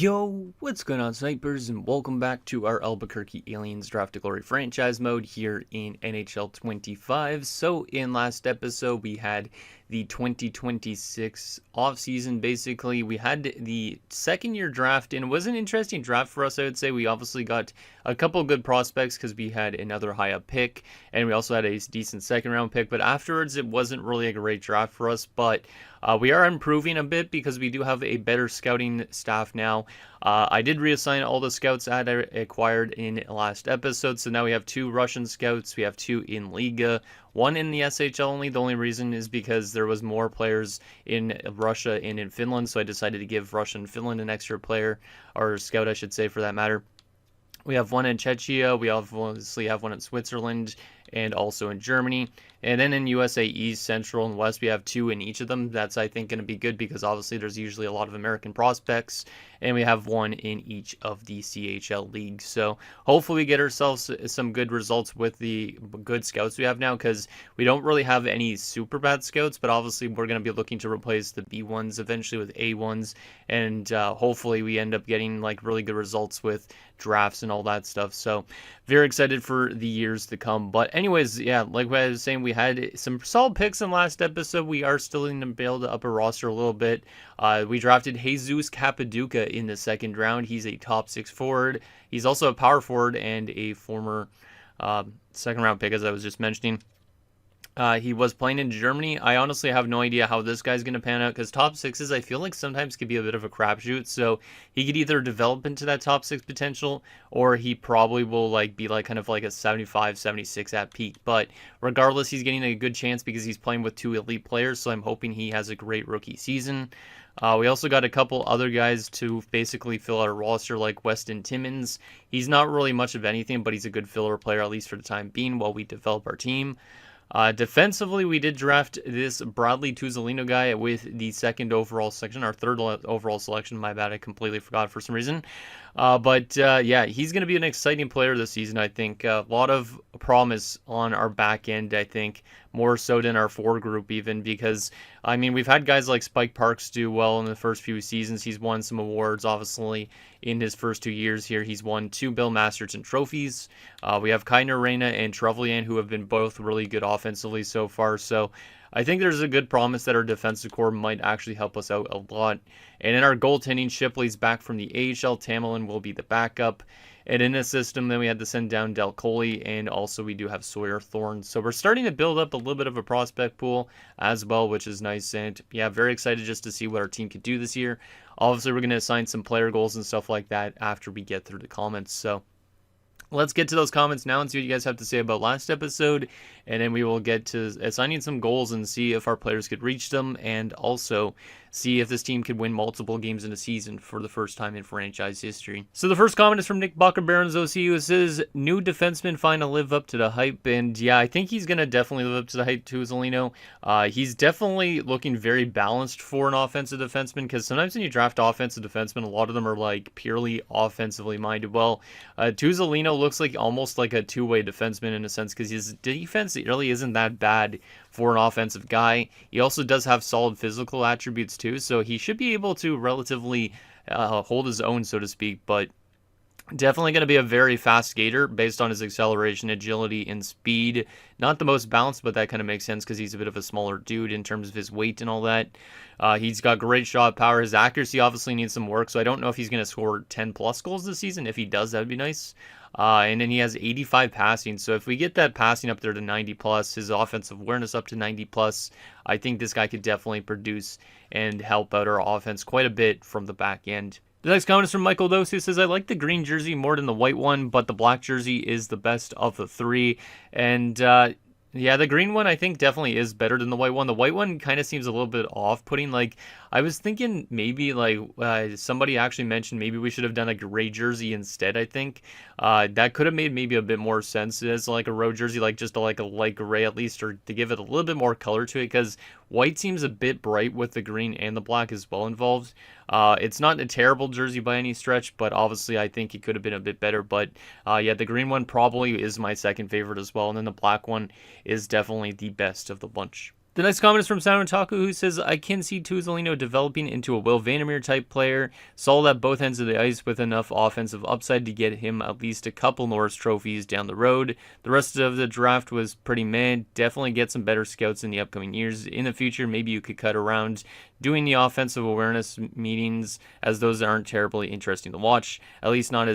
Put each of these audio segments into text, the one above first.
Yo, what's going on, snipers, and welcome back to our Albuquerque Aliens Draft to Glory franchise mode here in NHL 25. So, in last episode, we had the 2026 offseason. Basically, we had the second year draft, and it was an interesting draft for us, I would say. We obviously got a couple good prospects because we had another high up pick, and we also had a decent second round pick, but afterwards, it wasn't really a great draft for us, but we are improving a bit because we do have a better scouting staff now. I did reassign all the scouts that I acquired in last episode, so now we have 2 Russian scouts, we have 2 in Liga, 1 in the SHL only. The only reason is because there was more players in Russia and in Finland, so I decided to give Russia and Finland an extra player, or scout I should say for that matter. We have 1 in Czechia, we obviously have 1 in Switzerland, and also in Germany. And then in USA East, Central, and West, we have 2 in each of them. That's, I think, going to be good because obviously there's usually a lot of American prospects. And we have 1 in each of the CHL leagues. So hopefully we get ourselves some good results with the good scouts we have now, because we don't really have any super bad scouts. But obviously we're going to be looking to replace the B1s eventually with A1s. And hopefully we end up getting like really good results with drafts and all that stuff. So very excited for the years to come. But anyways, yeah, like what I was saying, we had some solid picks in last episode. We are still in to build up a roster a little bit. We drafted Jesus Capaduca in the second round. He's a top 6 forward. He's also a power forward and a former second round pick, as I was just mentioning. He was playing in Germany. I honestly have no idea how this guy's going to pan out because top 6s, I feel like sometimes could be a bit of a crapshoot. So he could either develop into that top 6 potential, or he probably will be kind of like a 75, 76 at peak. But regardless, he's getting a good chance because he's playing with 2 elite players. So I'm hoping he has a great rookie season. We also got a couple other guys to basically fill our roster, like Weston Timmins. He's not really much of anything, but he's a good filler player, at least for the time being, while we develop our team. Defensively, we did draft this Bradley Tuzolino guy with the second overall selection, our third overall selection. My bad, I completely forgot for some reason. Yeah, he's going to be an exciting player this season, I think. A lot of promise on our back end, I think, more so than our forward group even, because, I mean, we've had guys like Spike Parks do well in the first few seasons. He's won some awards, obviously, in his first 2 years here. He's won 2 Bill Masterton trophies. We have Kainer Reina and Trevelyan, who have been both really good offensively so far, so I think there's a good promise that our defensive core might actually help us out a lot. And in our goaltending, Shipley's back from the AHL. Tamerlan will be the backup. And in this system, then we had to send down Del Coley, and also we do have Sawyer Thorne. So we're starting to build up a little bit of a prospect pool as well, which is nice. And yeah, very excited just to see what our team could do this year. Obviously, we're going to assign some player goals and stuff like that after we get through the comments. So let's get to those comments now and see what you guys have to say about last episode, and then we will get to assigning some goals and see if our players could reach them, and also see if this team could win multiple games in a season for the first time in franchise history. So the first comment is from Nick Baca-Barons OC, who says, new defenseman find to live up to the hype. And yeah, I think he's going to definitely live up to the hype too, Zolino. He's definitely looking very balanced for an offensive defenseman, because sometimes when you draft offensive defensemen, a lot of them are like purely offensively minded. Well, Tuzolino looks like almost like a two-way defenseman in a sense, because his defense really isn't that bad for an offensive guy. He also does have solid physical attributes too, so he should be able to relatively hold his own, so to speak, but definitely going to be a very fast skater based on his acceleration, agility, and speed. Not the most balanced, but that kind of makes sense because he's a bit of a smaller dude in terms of his weight and all that. He's got great shot power. His accuracy obviously needs some work, so I don't know if he's going to score 10-plus goals this season. If he does, that would be nice. And then he has 85 passing, so if we get that passing up there to 90-plus, his offensive awareness up to 90-plus, I think this guy could definitely produce and help out our offense quite a bit from the back end. The next comment is from Michael Dose, who says, I like the green jersey more than the white one, but the black jersey is the best of the 3. And yeah, the green one I think definitely is better than the white one. The white one kind of seems a little bit off-putting. Like, I was thinking maybe somebody actually mentioned maybe we should have done a gray jersey instead, I think. That could have made maybe a bit more sense as like a road jersey, like just like a light gray at least, or to give it a little bit more color to it, because white seems a bit bright with the green and the black as well involved. It's not a terrible jersey by any stretch, but obviously I think it could have been a bit better. But yeah, the green one probably is my second favorite as well, and then the black one is definitely the best of the bunch. The next comment is from Sound Otaku, who says, I can see Tuzolino developing into a Will Vandermeer type player, solid at both ends of the ice with enough offensive upside to get him at least a couple Norris trophies down the road. The rest of the draft was pretty meh. Definitely get some better scouts in the upcoming years. In the future, maybe you could cut around doing the offensive awareness meetings, as those aren't terribly interesting to watch, at least not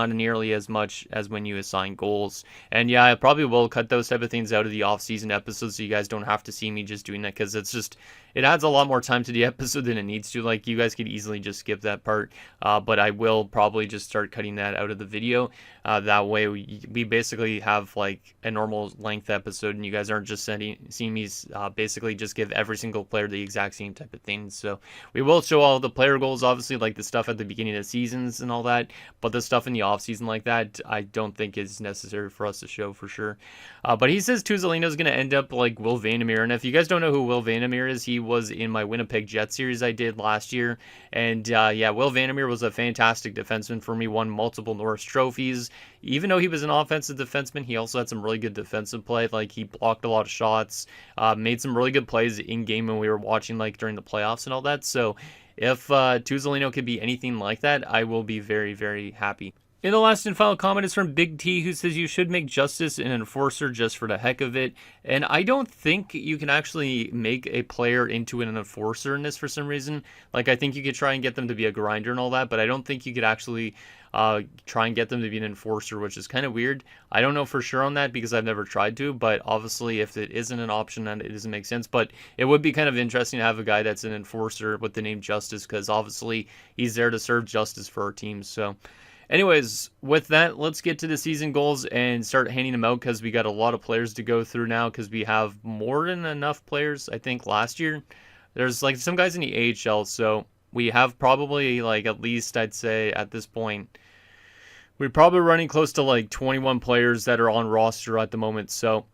nearly as much as when you assign goals. And yeah, I probably will cut those type of things out of the off-season episodes so you guys don't have to see me just doing that, because it adds a lot more time to the episode than it needs to. Like, you guys could easily just skip that part, but I will probably just start cutting that out of the video. That way we basically have like a normal length episode, and you guys aren't just seeing me basically just give every single player the exact same type of thing. So we will show all the player goals, obviously, like the stuff at the beginning of the seasons and all that, but the stuff in the off season like that, I don't think is necessary for us to show for sure. But he says Tuzolino is going to end up like Will Vandermeer, and if you guys don't know who Will Vandermeer is, he was in my Winnipeg Jets series I did last year, and yeah, Will Vandermeer was a fantastic defenseman for me, won multiple Norris trophies. Even though he was an offensive defenseman, he also had some really good defensive play. Like, he blocked a lot of shots, made some really good plays in game when we were watching, like during the playoffs and all that. So if Tuzolino could be anything like that, I will be very, very happy. And the last and final comment is from Big T, who says you should make Justice an enforcer just for the heck of it. And I don't think you can actually make a player into an enforcer in this for some reason. Like, I think you could try and get them to be a grinder and all that, but I don't think you could actually try and get them to be an enforcer, which is kind of weird. I don't know for sure on that because I've never tried to, but obviously if it isn't an option, then it doesn't make sense. But it would be kind of interesting to have a guy that's an enforcer with the name Justice, because obviously he's there to serve justice for our teams. So anyways, with that, let's get to the season goals and start handing them out, because we got a lot of players to go through now, because we have more than enough players. I think last year there's like some guys in the AHL, so we have probably like, at least I'd say at this point, we're probably running close to like 21 players that are on roster at the moment. So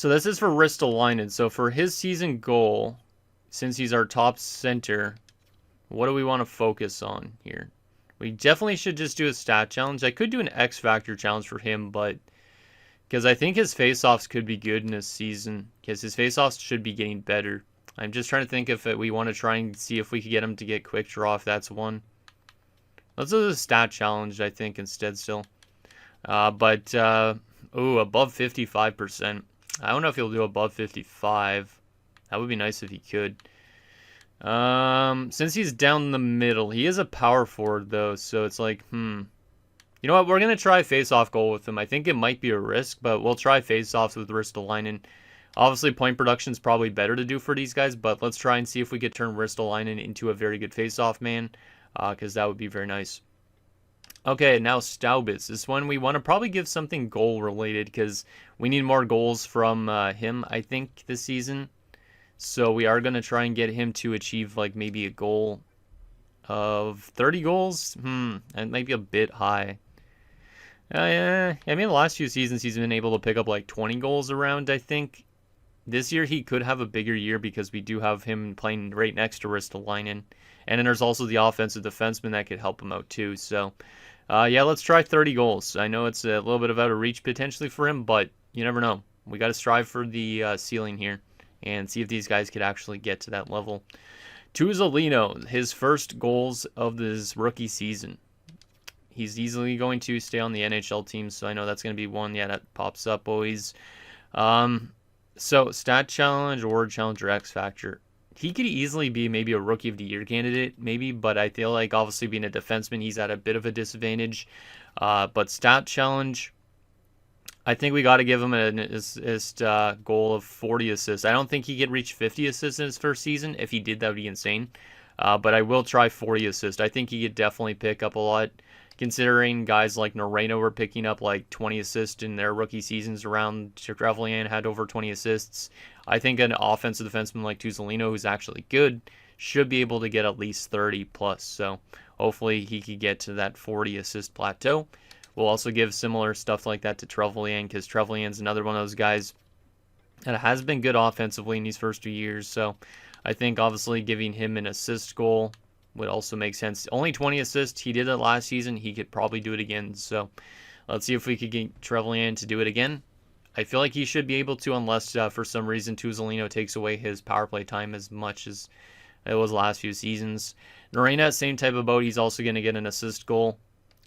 this is for Ristolainen. So for his season goal, since he's our top center, what do we want to focus on here? We definitely should just do a stat challenge. I could do an X Factor challenge for him, but because I think his faceoffs could be good in this season, because his faceoffs should be getting better. I'm just trying to think if we want to try and see if we could get him to get quick draw, if that's one. Let's do the stat challenge, I think, instead still. Above 55%. I don't know if he'll do above 55. That would be nice if he could. Since he's down the middle, he is a power forward though, so it's like, You know what? We're gonna try face-off goal with him. I think it might be a risk, but we'll try face-offs with Ristolainen. Obviously, point production is probably better to do for these guys, but let's try and see if we could turn Ristolainen into a very good face-off man, because that would be very nice. Okay, now Staubitz. This one we want to probably give something goal-related, because we need more goals from him, I think, this season. So we are going to try and get him to achieve like maybe a goal of 30 goals. That might be a bit high. Yeah, I mean, the last few seasons he's been able to pick up like 20 goals around, I think. This year he could have a bigger year because we do have him playing right next to Ristolainen. And then there's also the offensive defenseman that could help him out too. So, yeah, let's try 30 goals. I know it's a little bit of out of reach potentially for him, but you never know. We got to strive for the ceiling here and see if these guys could actually get to that level. Tuzolino, his first goals of this rookie season. He's easily going to stay on the NHL team, so I know that's going to be one, yeah, that pops up always. So, stat challenge, award challenge, or X Factor. He could easily be maybe a Rookie of the Year candidate, maybe, but I feel like obviously being a defenseman, he's at a bit of a disadvantage. But stat challenge, I think we got to give him an assist goal of 40 assists. I don't think he could reach 50 assists in his first season. If he did, that would be insane. But I will try 40 assists. I think he could definitely pick up a lot, considering guys like Noreno were picking up like 20 assists in their rookie seasons around. Trevelyan had over 20 assists. I think an offensive defenseman like Tuzolino, who's actually good, should be able to get at least 30 plus. So hopefully he could get to that 40 assist plateau. We'll also give similar stuff like that to Trevelyan, because Trevelyan's another one of those guys that has been good offensively in these first 2 years. So I think obviously giving him an assist goal would also make sense. Only 20 assists. He did it last season. He could probably do it again. So let's see if we could get Trevelyan to do it again. I feel like he should be able to, unless for some reason Tuzolino takes away his power play time as much as it was the last few seasons. Norena, same type of boat. He's also going to get an assist goal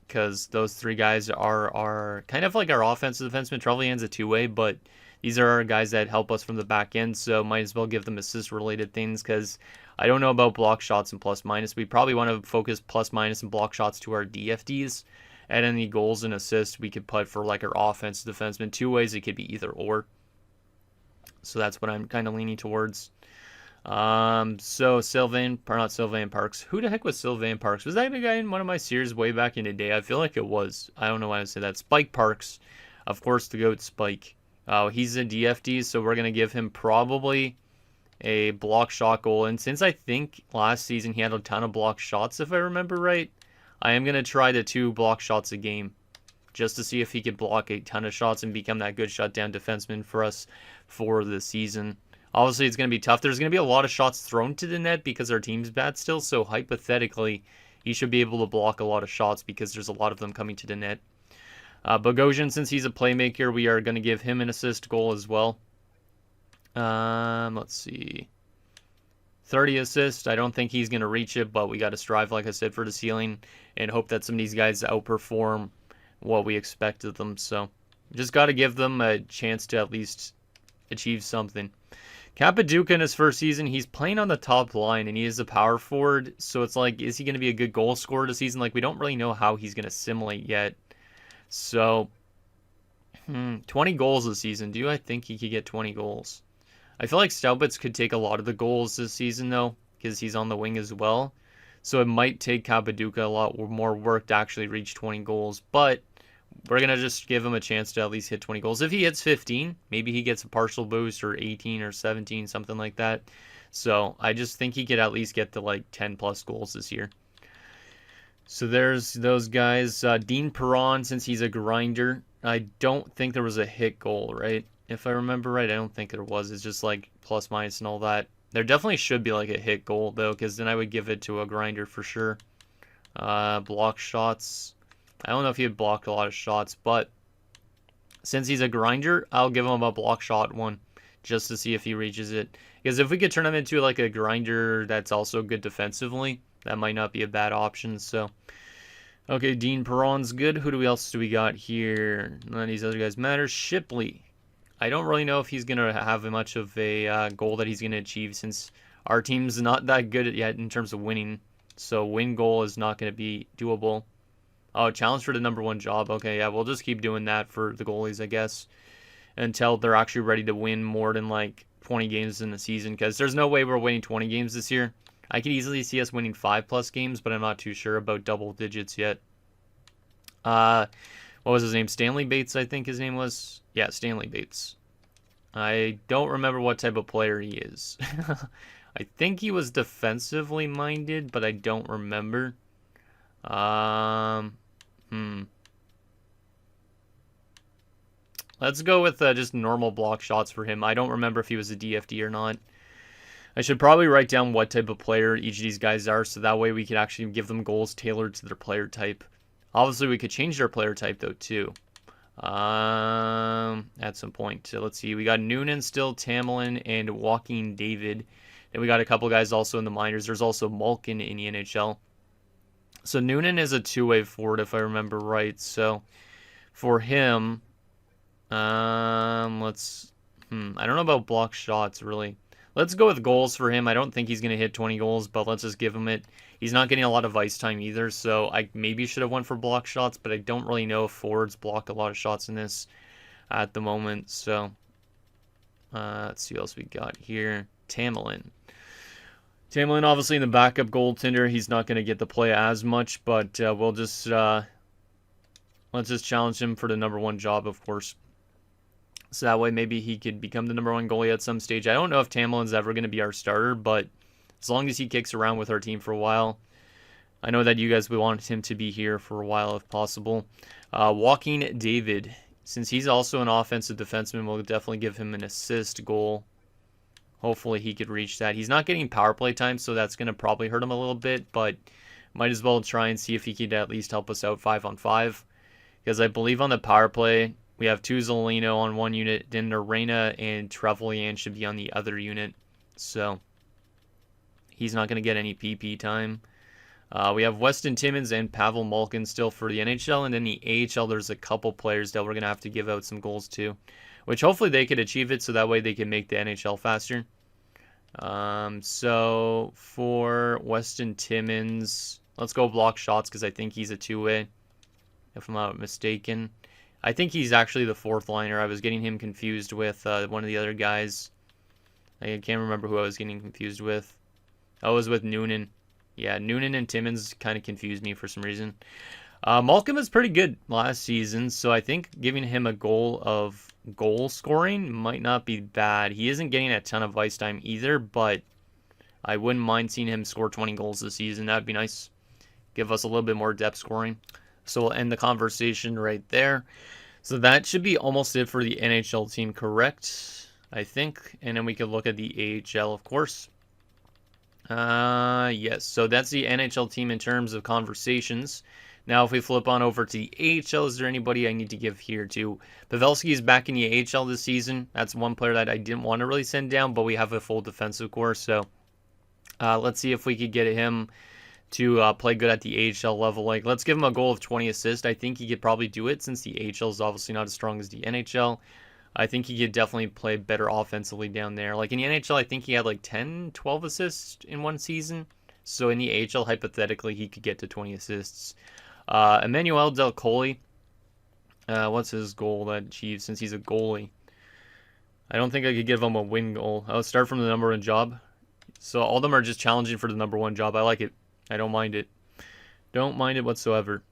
because those three guys are kind of like our offensive defenseman. Trevelyan's a two-way, but these are our guys that help us from the back end, so might as well give them assist-related things because I don't know about block shots and plus-minus. We probably want to focus plus-minus and block shots to our DFDs, and any goals and assists we could put for like our offensive defenseman. Two ways, it could be either or. So that's what I'm kind of leaning towards. So Sylvain Parks. Who the heck was Sylvain Parks? Was that the guy in one of my series way back in the day? I feel like it was. I don't know why I say that. Spike Parks. Of course, the GOAT Spike. He's a DFD, so we're going to give him probably a block shot goal. And since I think last season he had a ton of block shots, if I remember right, I am going to try the 2 block shots a game just to see if he could block a ton of shots and become that good shutdown defenseman for us for the season. Obviously, it's going to be tough. There's going to be a lot of shots thrown to the net because our team's bad still, so hypothetically, he should be able to block a lot of shots because there's a lot of them coming to the net. Bogosian, since he's a playmaker, we are going to give him an assist goal as well. Let's see. 30 assists. I don't think he's going to reach it, but we got to strive, like I said, for the ceiling and hope that some of these guys outperform what we expect of them. So just got to give them a chance to at least achieve something. Capaduca in his first season, he's playing on the top line, and he is a power forward, so it's like, is he going to be a good goal scorer this season? Like, we don't really know how he's going to assimilate yet. So, 20 goals this season. Do I think he could get 20 goals? I feel like Staubitz could take a lot of the goals this season, though, because he's on the wing as well. So it might take Capaduca a lot more work to actually reach 20 goals, but we're going to just give him a chance to at least hit 20 goals. If he hits 15, maybe he gets a partial boost, or 18 or 17, something like that. So I just think he could at least get to like 10 plus goals this year. So there's those guys. Dean Perron, since he's a grinder, I don't think there was a hit goal, right? If I remember right, I don't think there was. It's just like plus minus and all that. There definitely should be like a hit goal, though, because then I would give it to a grinder for sure. Block shots. I don't know if he would block a lot of shots, but since he's a grinder, I'll give him a block shot one just to see if he reaches it. Because if we could turn him into like a grinder that's also good defensively, that might not be a bad option. So, okay, Dean Perron's good. Who else do we got here? None of these other guys matter. Shipley. I don't really know if he's going to have much of a goal that he's going to achieve since our team's not that good yet in terms of winning. So win goal is not going to be doable. Oh, challenge for the #1 job. Okay, yeah, we'll just keep doing that for the goalies, I guess, until they're actually ready to win more than like 20 games in the season, because there's no way we're winning 20 games this year. I could easily see us winning 5+ games, but I'm not too sure about double digits yet. What was his name? Stanley Bates, I think his name was. Yeah, Stanley Bates. I don't remember what type of player he is. I think he was defensively minded, but I don't remember. Let's go with just normal block shots for him. I don't remember if he was a DFD or not. I should probably write down what type of player each of these guys are, so that way we could actually give them goals tailored to their player type. Obviously, we could change their player type, though, too. At some point. So let's see. We got Noonan still, Tamerlan, and Joaquin David. And we got a couple guys also in the minors. There's also Malkin in the NHL. So Noonan is a two-way forward, if I remember right. So for him, I don't know about block shots, really. Let's go with goals for him. I don't think he's going to hit 20 goals, but let's just give him it. He's not getting a lot of ice time either, so I maybe should have went for block shots, but I don't really know if forwards block a lot of shots in this at the moment. So let's see what else we got here. Tamerlan. Tamerlan, obviously, in the backup goaltender, he's not going to get the play as much, but we'll just let's just challenge him for the #1 job, of course. So that way maybe he could become the #1 goalie at some stage. I don't know if Tamerlan's ever going to be our starter, but as long as he kicks around with our team for a while. I know that you guys would want him to be here for a while if possible. Joaquin David. Since he's also an offensive defenseman, we'll definitely give him an assist goal. Hopefully he could reach that. He's not getting power play time, so that's going to probably hurt him a little bit, but might as well try and see if he could at least help us out 5-on-5. Because I believe on the power play, We have Tuzolino on one unit, then Arena and Trevelyan should be on the other unit. So he's not going to get any PP time. We have Weston Timmins and Pavel Malkin still for the NHL, and then the AHL, there's a couple players that we're going to have to give out some goals to, which hopefully they could achieve it so that way they can make the NHL faster. So for Weston Timmins, let's go block shots because I think he's a two-way, if I'm not mistaken. I think he's actually the fourth liner. I was getting him confused with one of the other guys. I can't remember who I was getting confused with. I was with Noonan. Yeah, Noonan and Timmins kind of confused me for some reason. Malkin was pretty good last season, so I think giving him a goal scoring might not be bad. He isn't getting a ton of ice time either, but I wouldn't mind seeing him score 20 goals this season. That would be nice. Give us a little bit more depth scoring. So we'll end the conversation right there. So that should be almost it for the NHL team, correct? I think. And then we could look at the AHL, of course. Yes, so that's the NHL team in terms of conversations. Now, if we flip on over to the AHL, is there anybody I need to give here to? Pavelski is back in the AHL this season. That's one player that I didn't want to really send down, but we have a full defensive core, so let's see if we could get him to play good at the AHL level. Like, let's give him a goal of 20 assists. I think he could probably do it since the AHL is obviously not as strong as the NHL. I think he could definitely play better offensively down there. Like in the NHL, I think he had like 10, 12 assists in one season. So in the AHL, hypothetically, he could get to 20 assists. Emmanuel Del Colli, what's his goal that achieved since he's a goalie? I don't think I could give him a win goal. I'll start from the number one job. So all of them are just challenging for the number one job. I like it. I don't mind it. Don't mind it whatsoever.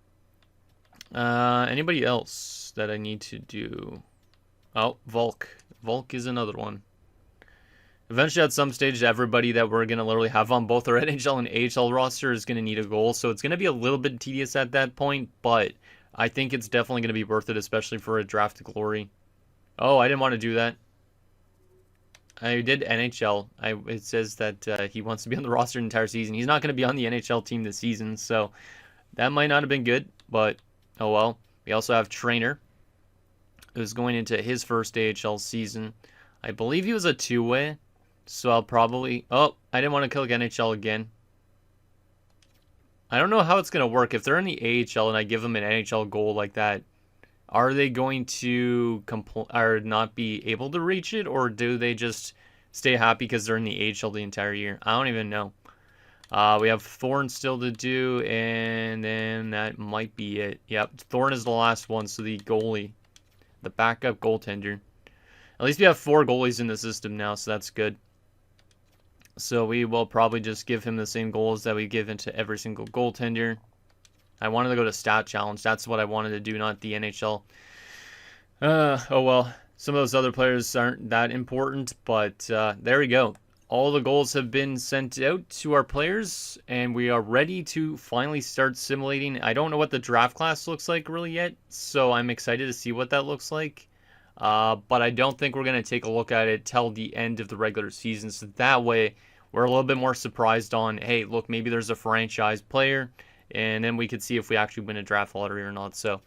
Anybody else that I need to do? Oh, Volk. Volk is another one. Eventually, at some stage, everybody that we're going to literally have on both our NHL and AHL roster is going to need a goal. So it's going to be a little bit tedious at that point, but I think it's definitely going to be worth it, especially for a draft glory. Oh, I didn't want to do that. I did NHL. It says that he wants to be on the roster the entire season. He's not going to be on the NHL team this season, so that might not have been good, but oh well. We also have Trainer, who's going into his first AHL season. I believe he was a two-way, so I'll probably... Oh, I didn't want to click NHL again. I don't know how it's going to work. If they're in the AHL and I give them an NHL goal like that, are they going to or not be able to reach it, or do they just stay happy because they're in the AHL the entire year? I don't even know. We have Thorne still to do, and then that might be it. Yep, Thorne is the last one, so the goalie. The backup goaltender. At least we have 4 goalies in the system now, so that's good. So we will probably just give him the same goals that we give into every single goaltender. I wanted to go to Stat Challenge. That's what I wanted to do, not the NHL. Oh well. Some of those other players aren't that important, but there we go. All the goals have been sent out to our players, and we are ready to finally start simulating. I don't know what the draft class looks like really yet, so I'm excited to see what that looks like. But I don't think we're going to take a look at it till the end of the regular season, so that way we're a little bit more surprised on, hey, look, maybe there's a franchise player, and then we could see if we actually win a draft lottery or not. So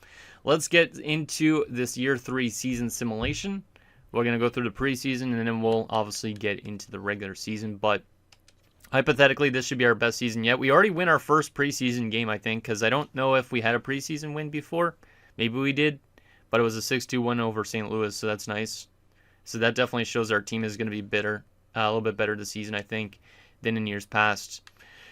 let's get into this year 3 season simulation. We're going to go through the preseason, and then we'll obviously get into the regular season. But hypothetically, this should be our best season yet. We already win our first preseason game, I think, because I don't know if we had a preseason win before. Maybe we did, but it was a 6-2 win over St. Louis, so that's nice. So that definitely shows our team is going to be better, a little bit better this season, I think, than in years past.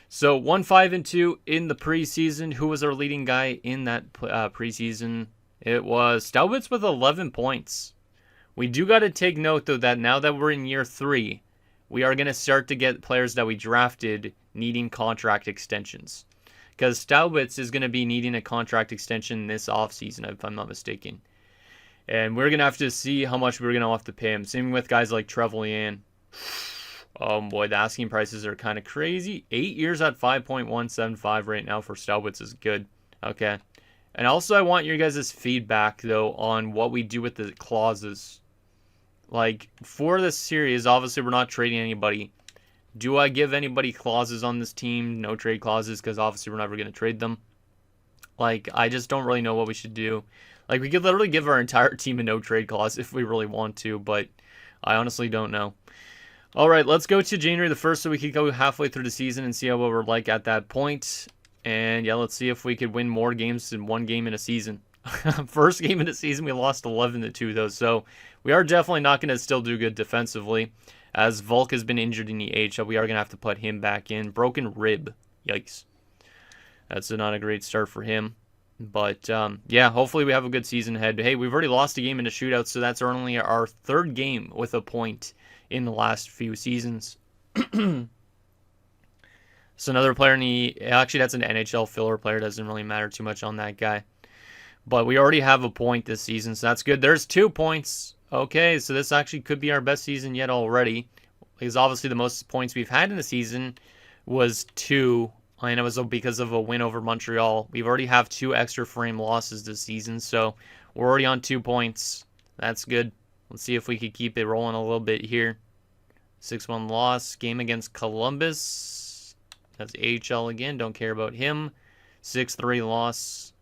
So 1-5-2 in the preseason. Who was our leading guy in that preseason? It was Staubitz with 11 points. We do got to take note, though, that now that we're in year 3, we are going to start to get players that we drafted needing contract extensions. Because Staubitz is going to be needing a contract extension this offseason, if I'm not mistaken. And we're going to have to see how much we're going to have to pay him. Same with guys like Trevelyan. Oh boy, the asking prices are kind of crazy. 8 years at 5.175 right now for Staubitz is good. Okay. And also I want your guys' feedback, though, on what we do with the clauses. Like, for this series, obviously we're not trading anybody. Do I give anybody clauses on this team? No trade clauses, because obviously we're never going to trade them. Like, I just don't really know what we should do. Like, we could literally give our entire team a no-trade clause if we really want to, but I honestly don't know. All right, let's go to January the 1st so we could go halfway through the season and see how we're like at that point. And yeah, let's see if we could win more games than one game in a season. First game in the season, we lost 11-2 though, so we are definitely not going to still do good defensively. As Volk has been injured in the AHL, we are going to have to put him back in. Broken rib. Yikes. That's not a great start for him. But, yeah, hopefully we have a good season ahead. Hey, we've already lost a game in a shootout, so that's only our third game with a point in the last few seasons. So another player in the... Actually, that's an NHL filler player. Doesn't really matter too much on that guy. But we already have a point this season, so that's good. There's 2 points. Okay, so this actually could be our best season yet already. Because obviously the most points we've had in the season was 2. And it was because of a win over Montreal. We already have 2 extra frame losses this season, so we're already on 2 points. That's good. Let's see if we could keep it rolling a little bit here. 6-1 loss. Game against Columbus. That's AHL again. Don't care about him. 6-3 loss.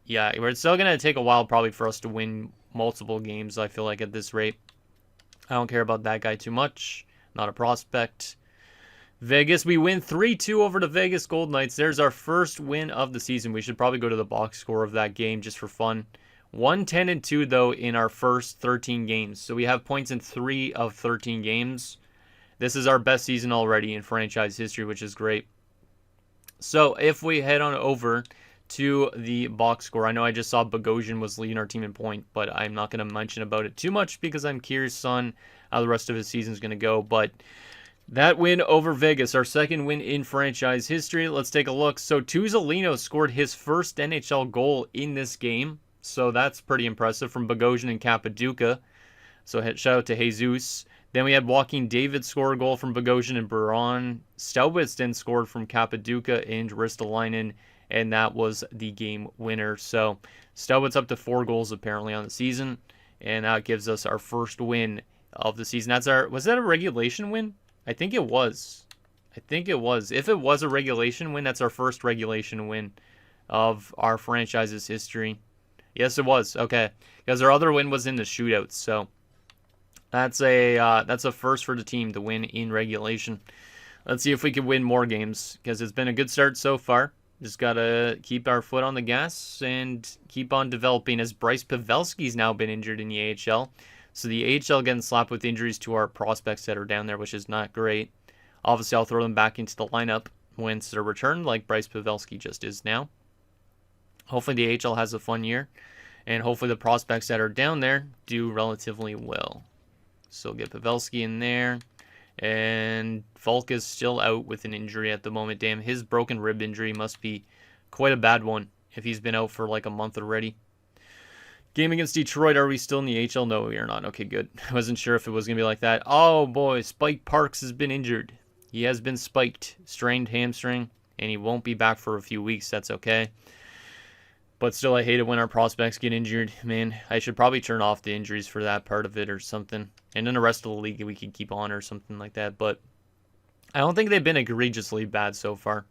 Yeah, it's still going to take a while probably for us to win multiple games, I feel like, at this rate. I don't care about that guy too much. Not a prospect. Vegas, we win 3-2 over the Vegas Golden Knights. There's our first win of the season. We should probably go to the box score of that game just for fun. 1-10-2, though, in our first 13 games. So we have points in 3 of 13 games. This is our best season already in franchise history, which is great. So if we head on over to the box score, I know I just saw Bogosian was leading our team in point, but I'm not going to mention about it too much because I'm curious on how the rest of his season is going to go. But that win over Vegas, our second win in franchise history. Let's take a look. So Tuzolino scored his first NHL goal in this game. So that's pretty impressive from Bogosian and Capaduca. So shout out to Jesus. Then we had Joaquin David score a goal from Bogosian and Baron. Staubitz then scored from Capaduca and Ristolainen, and that was the game winner. So Staubitz up to 4 goals apparently on the season, and that gives us our first win of the season. Was that a regulation win? I think it was. If it was a regulation win, that's our first regulation win of our franchise's history. Yes, it was. Okay, because our other win was in the shootouts. So that's a first for the team to win in regulation. Let's see if we can win more games because it's been a good start so far. Just gotta keep our foot on the gas and keep on developing. As Bryce Pavelski's now been injured in the AHL. So the AHL getting slapped with injuries to our prospects that are down there, which is not great. Obviously, I'll throw them back into the lineup once they're returned, like Bryce Pavelski just is now. Hopefully the AHL has a fun year, and hopefully the prospects that are down there do relatively well. So get Pavelski in there, and Volk is still out with an injury at the moment. Damn, his broken rib injury must be quite a bad one if he's been out for like a month already. Game against Detroit, are we still in the AHL? No, we are not. Okay, good. I wasn't sure if it was going to be like that. Oh, boy, Spike Parks has been injured. He has been spiked, strained hamstring, and he won't be back for a few weeks. That's okay. But still, I hate it when our prospects get injured. Man, I should probably turn off the injuries for that part of it or something. And then the rest of the league we can keep on or something like that. But I don't think they've been egregiously bad so far.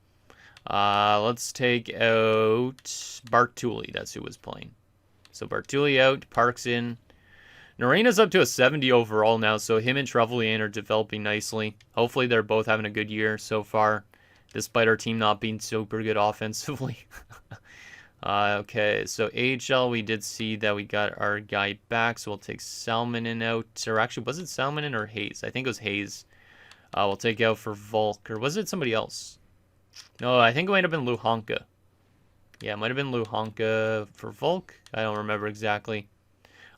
Let's take out Bartuli. That's who was playing. So Bartuli out, Parks in. Norena's up to a 70 overall now, so him and Trevelyan are developing nicely. Hopefully they're both having a good year so far, despite our team not being super good offensively. Okay, so AHL, we did see that we got our guy back, so we'll take Salmonen out. Or actually, was it Salmonen or Hayes? I think it was Hayes. We'll take out for Volk. Or was it somebody else? No, I think it might have been Luhanka. Yeah, it might have been Luhanka for Volk. I don't remember exactly.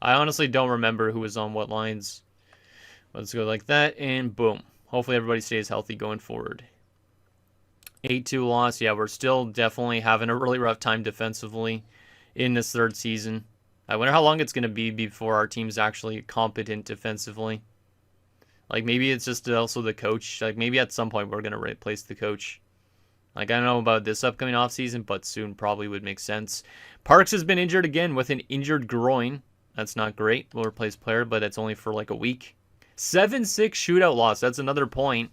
I honestly don't remember who was on what lines. Let's go like that, and boom. Hopefully everybody stays healthy going forward. 8-2 loss. Yeah, we're still definitely having a really rough time defensively in this third season. I wonder how long it's going to be before our team's actually competent defensively. Like, maybe it's just also the coach. Like, maybe at some point we're going to replace the coach. Like, I don't know about this upcoming offseason, but soon probably would make sense. Parks has been injured again with an injured groin. That's not great. We'll replace player, but that's only for like a week. 7-6 shootout loss. That's another point.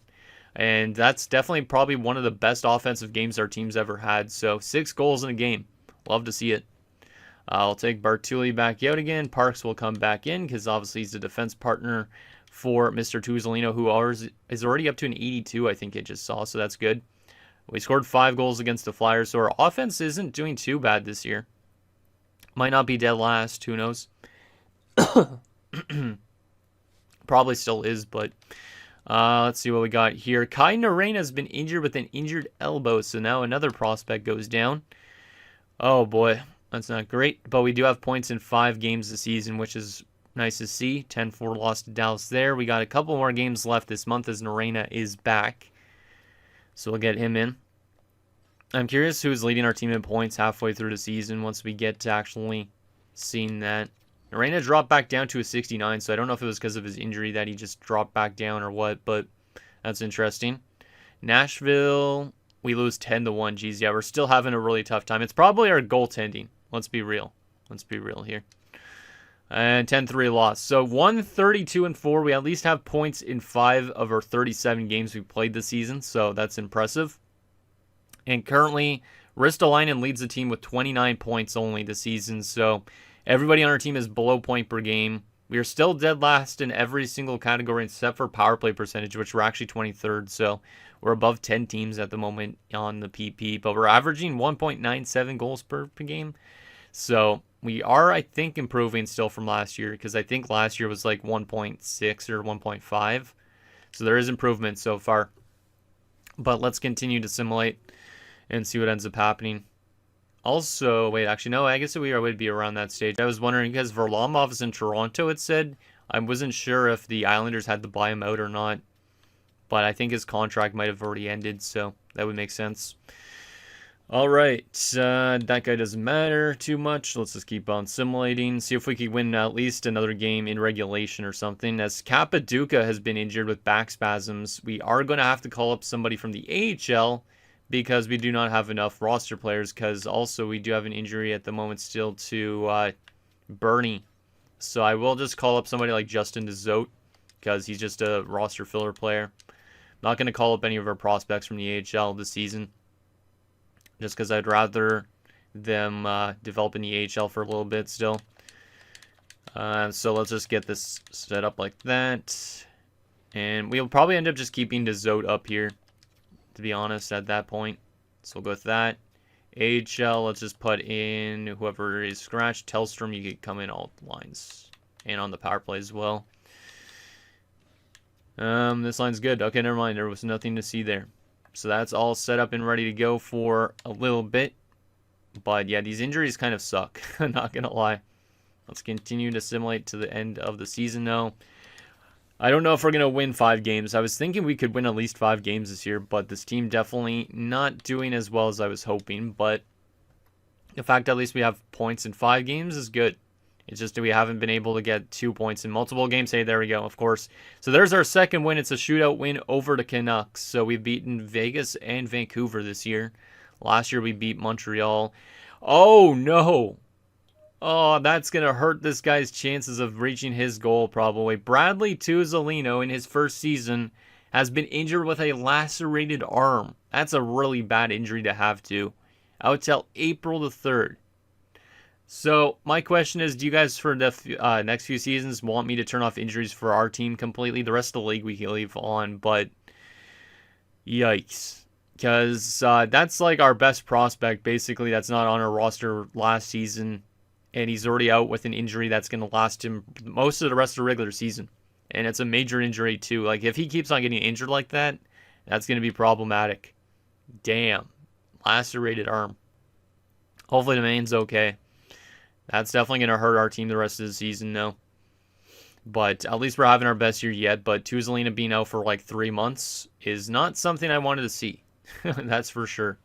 And that's definitely probably one of the best offensive games our team's ever had. So 6 goals in a game. Love to see it. I'll take Bartuli back out again. Parks will come back in because obviously he's a defense partner for Mr. Tuzolino, who is already up to an 82, I think I just saw, so that's good. We scored 5 goals against the Flyers, so our offense isn't doing too bad this year. Might not be dead last, who knows? Probably still is, but let's see what we got here. Kai Narain has been injured with an injured elbow, so now another prospect goes down. Oh boy, that's not great, but we do have points in 5 games this season, which is nice to see. 10-4 loss to Dallas there. We got a couple more games left this month as Narena is back, so we'll get him in. I'm curious who's leading our team in points halfway through the season once we get to actually seeing that. Narena dropped back down to a 69, so I don't know if it was because of his injury that he just dropped back down or what, but that's interesting. Nashville, we lose 10-1. Geez, yeah, we're still having a really tough time. It's probably our goaltending. Let's be real. Let's be real here. And 10-3 loss. So 132-4. We at least have points in 5 of our 37 games we played this season, so that's impressive. And currently, Ristolainen leads the team with 29 points only this season, so everybody on our team is below point per game. We are still dead last in every single category except for power play percentage, which we're actually 23rd, so we're above 10 teams at the moment on the PP, but we're averaging 1.97 goals per game. So we are, I think, improving still from last year, because I think last year was like 1.6 or 1.5. So there is improvement so far. But let's continue to simulate and see what ends up happening. Also, wait, actually, no, I guess we would be around that stage. I was wondering, because Varlamov is in Toronto, it said. I wasn't sure if the Islanders had to buy him out or not. But I think his contract might have already ended, so that would make sense. All right, that guy doesn't matter too much. Let's just keep on simulating. See if we can win at least another game in regulation or something. As Capaduca has been injured with back spasms, we are going to have to call up somebody from the AHL because we do not have enough roster players, because also we do have an injury at the moment still to Bernie. So I will just call up somebody like Justin DeZote because he's just a roster filler player. Not going to call up any of our prospects from the AHL this season, just because I'd rather them develop in the AHL for a little bit still. So let's just get this set up like that. And we'll probably end up just keeping DeZote up here, to be honest, at that point. So we'll go with that. AHL, let's just put in whoever is scratched. Tellstrom, you could come in all lines. And on the power play as well. This line's good. Okay, never mind. There was nothing to see there. So that's all set up and ready to go for a little bit. But yeah, these injuries kind of suck. I'm not going to lie. Let's continue to simulate to the end of the season now. I don't know if we're going to win 5 games. I was thinking we could win at least 5 games this year, but this team definitely not doing as well as I was hoping. But the fact at least we have points in 5 games is good. It's just that we haven't been able to get 2 points in multiple games. Hey, there we go, of course. So there's our second win. It's a shootout win over the Canucks. So we've beaten Vegas and Vancouver this year. Last year we beat Montreal. Oh, no. Oh, that's going to hurt this guy's chances of reaching his goal probably. Bradley Tuzolino in his first season has been injured with a lacerated arm. That's a really bad injury to have too. Out till April the 3rd. So my question is, do you guys for the next few seasons want me to turn off injuries for our team completely? The rest of the league we can leave on, but yikes. Because that's like our best prospect, basically, that's not on our roster last season. And he's already out with an injury that's going to last him most of the rest of the regular season. And it's a major injury too. Like if he keeps on getting injured like that, that's going to be problematic. Damn. Lacerated arm. Hopefully the man's okay. That's definitely going to hurt our team the rest of the season, though. But at least we're having our best year yet. But Tuzolino being out for like 3 months is not something I wanted to see. That's for sure.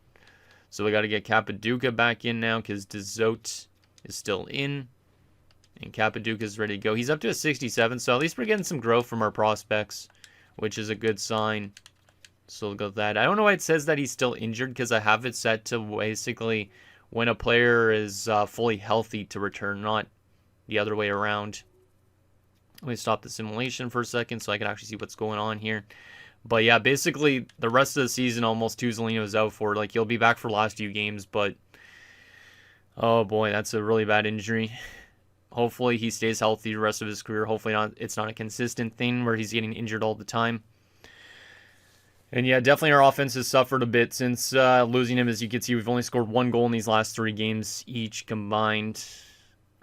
So we got to get Capaduca back in now because DeZote is still in. And Capaduca is ready to go. He's up to a 67, so at least we're getting some growth from our prospects, which is a good sign. So we'll go with that. I don't know why it says that he's still injured because I have it set to basically when a player is fully healthy to return, not the other way around. Let me stop the simulation for a second so I can actually see what's going on here. But yeah, basically the rest of the season almost Tuzolino is out for. Like he'll be back for the last few games, but Oh boy, that's a really bad injury. Hopefully he stays healthy the rest of his career. Hopefully it's not a consistent thing where he's getting injured all the time. And yeah, definitely our offense has suffered a bit since losing him. As you can see, we've only scored 1 goal in these last 3 games each combined.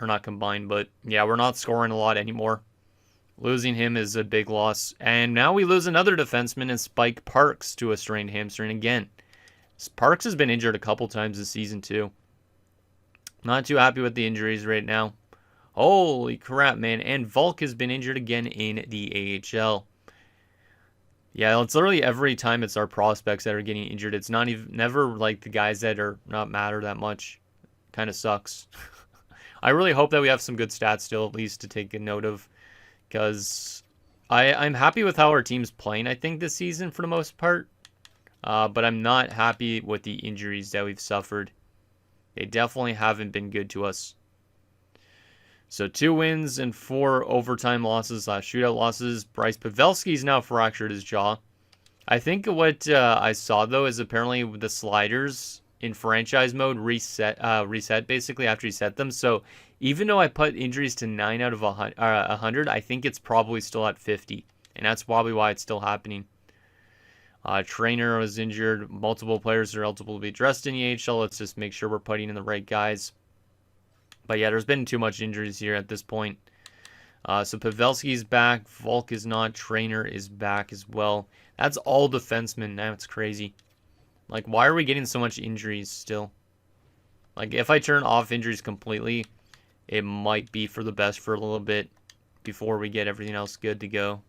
Or not combined, but yeah, we're not scoring a lot anymore. Losing him is a big loss. And now we lose another defenseman in Spike Parks to a strained hamstring again. Parks has been injured a couple times this season too. Not too happy with the injuries right now. Holy crap, man. And Volk has been injured again in the AHL. Yeah, it's literally every time it's our prospects that are getting injured. It's not even never like the guys that are not matter that much. Kind of sucks. I really hope that we have some good stats still, at least to take a note of, because I'm happy with how our team's playing, I think, this season for the most part. But I'm not happy with the injuries that we've suffered. They definitely haven't been good to us. So 2 wins and 4 overtime losses / shootout losses. Bryce Pavelski's now fractured his jaw. I think what I saw, though, is apparently the sliders in franchise mode reset basically after he set them. So even though I put injuries to 9 out of 100, I think it's probably still at 50. And that's probably why it's still happening. Trainer was injured. Multiple players are eligible to be dressed in the AHL. Let's just make sure we're putting in the right guys. But yeah, there's been too much injuries here at this point. So Pavelski's back. Volk is not. Trainer is back as well. That's all defensemen. Now it's crazy. Like, why are we getting so much injuries still? Like, if I turn off injuries completely, it might be for the best for a little bit before we get everything else good to go.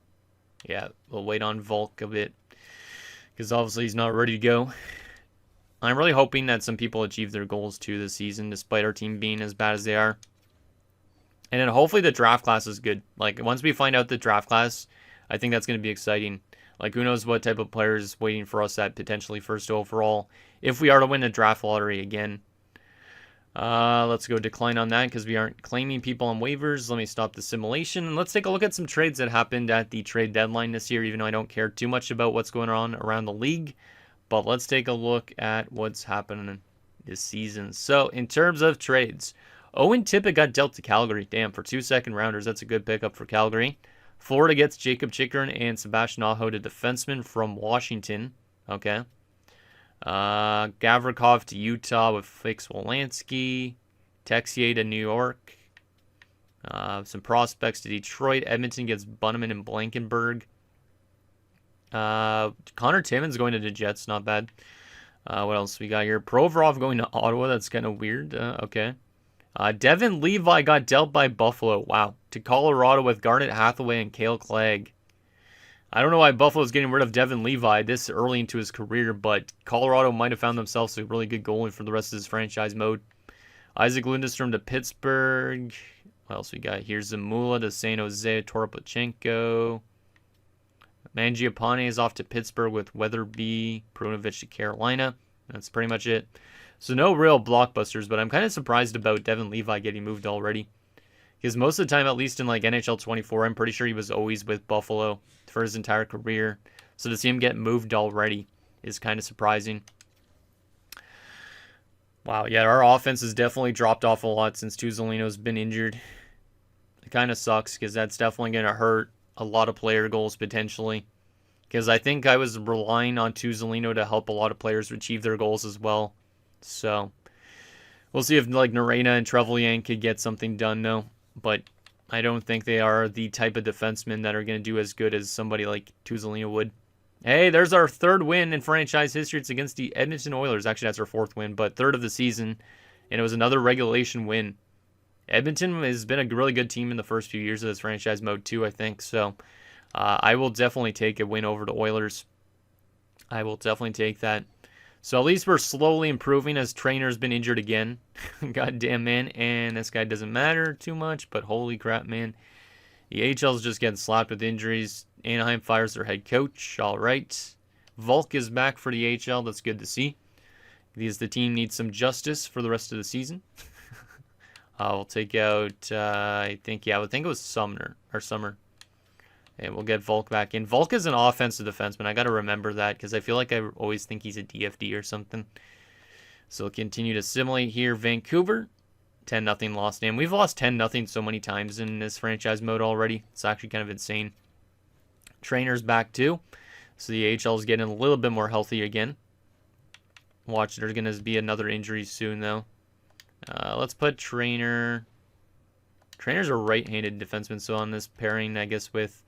Yeah, we'll wait on Volk a bit, because obviously he's not ready to go. I'm really hoping that some people achieve their goals too this season, despite our team being as bad as they are. And then hopefully the draft class is good. Like, once we find out the draft class, I think that's going to be exciting. Like, who knows what type of players waiting for us at potentially first overall, if we are to win a draft lottery again. Let's go decline on that because we aren't claiming people on waivers. Let me stop the simulation. And let's take a look at some trades that happened at the trade deadline this year, even though I don't care too much about what's going on around the league. But let's take a look at what's happening this season. So, in terms of trades, Owen Tippett got dealt to Calgary. Damn, for 2 second-rounders, that's a good pickup for Calgary. Florida gets Jacob Chikrin and Sebastian Aho, the defenseman from Washington. Okay. Gavrikov to Utah with Fix Wolanski. Texier to New York. Some prospects to Detroit. Edmonton gets Bunneman and Blankenberg. Connor Timmins going to the Jets, not bad. What else we got here? Provorov going to Ottawa, that's kind of weird. Okay. Devin Levi got dealt by Buffalo. Wow. To Colorado with Garnet Hathaway and Cale Clegg. I don't know why Buffalo's getting rid of Devin Levi this early into his career, but Colorado might have found themselves a really good goalie for the rest of his franchise mode. Isaac Lundestrom to Pittsburgh. What else we got? Here's Zamula to San Jose, Toropachenko. Mangiapane is off to Pittsburgh with Weatherby, Perunovic to Carolina. That's pretty much it. So no real blockbusters, but I'm kind of surprised about Devin Levi getting moved already. Because most of the time, at least in like NHL 24, I'm pretty sure he was always with Buffalo for his entire career. So to see him get moved already is kind of surprising. Wow, yeah, our offense has definitely dropped off a lot since Tuzzolino's been injured. It kind of sucks because that's definitely going to hurt a lot of player goals potentially. Because I think I was relying on Tuzzolino to help a lot of players achieve their goals as well. So we'll see if like Narena and Trevelyan could get something done though. But I don't think they are the type of defensemen that are going to do as good as somebody like Tuzzolino would. Hey, there's our 3rd win in franchise history. It's against the Edmonton Oilers. Actually, that's our 4th win, but 3rd of the season. And it was another regulation win. Edmonton has been a really good team in the first few years of this franchise mode too, I think. So I will definitely take a win over the Oilers. I will definitely take that. So at least we're slowly improving as Trainer's been injured again. Goddamn, man. And this guy doesn't matter too much, but holy crap, man. The AHL's just getting slapped with injuries. Anaheim fires their head coach. All right. Volk is back for the AHL. That's good to see. Because the team needs some justice for the rest of the season. We'll take out, I think it was Summer. And we'll get Volk back in. Volk is an offensive defenseman. I got to remember that because I feel like I always think he's a DFD or something. So continue to assimilate here. Vancouver, 10-0 loss. And we've lost 10-0 so many times in this franchise mode already. It's actually kind of insane. Trainer's back too. So the AHL is getting a little bit more healthy again. Watch, there's going to be another injury soon though. Let's put Trainer. Trainer's a right-handed defenseman, so on this pairing, I guess with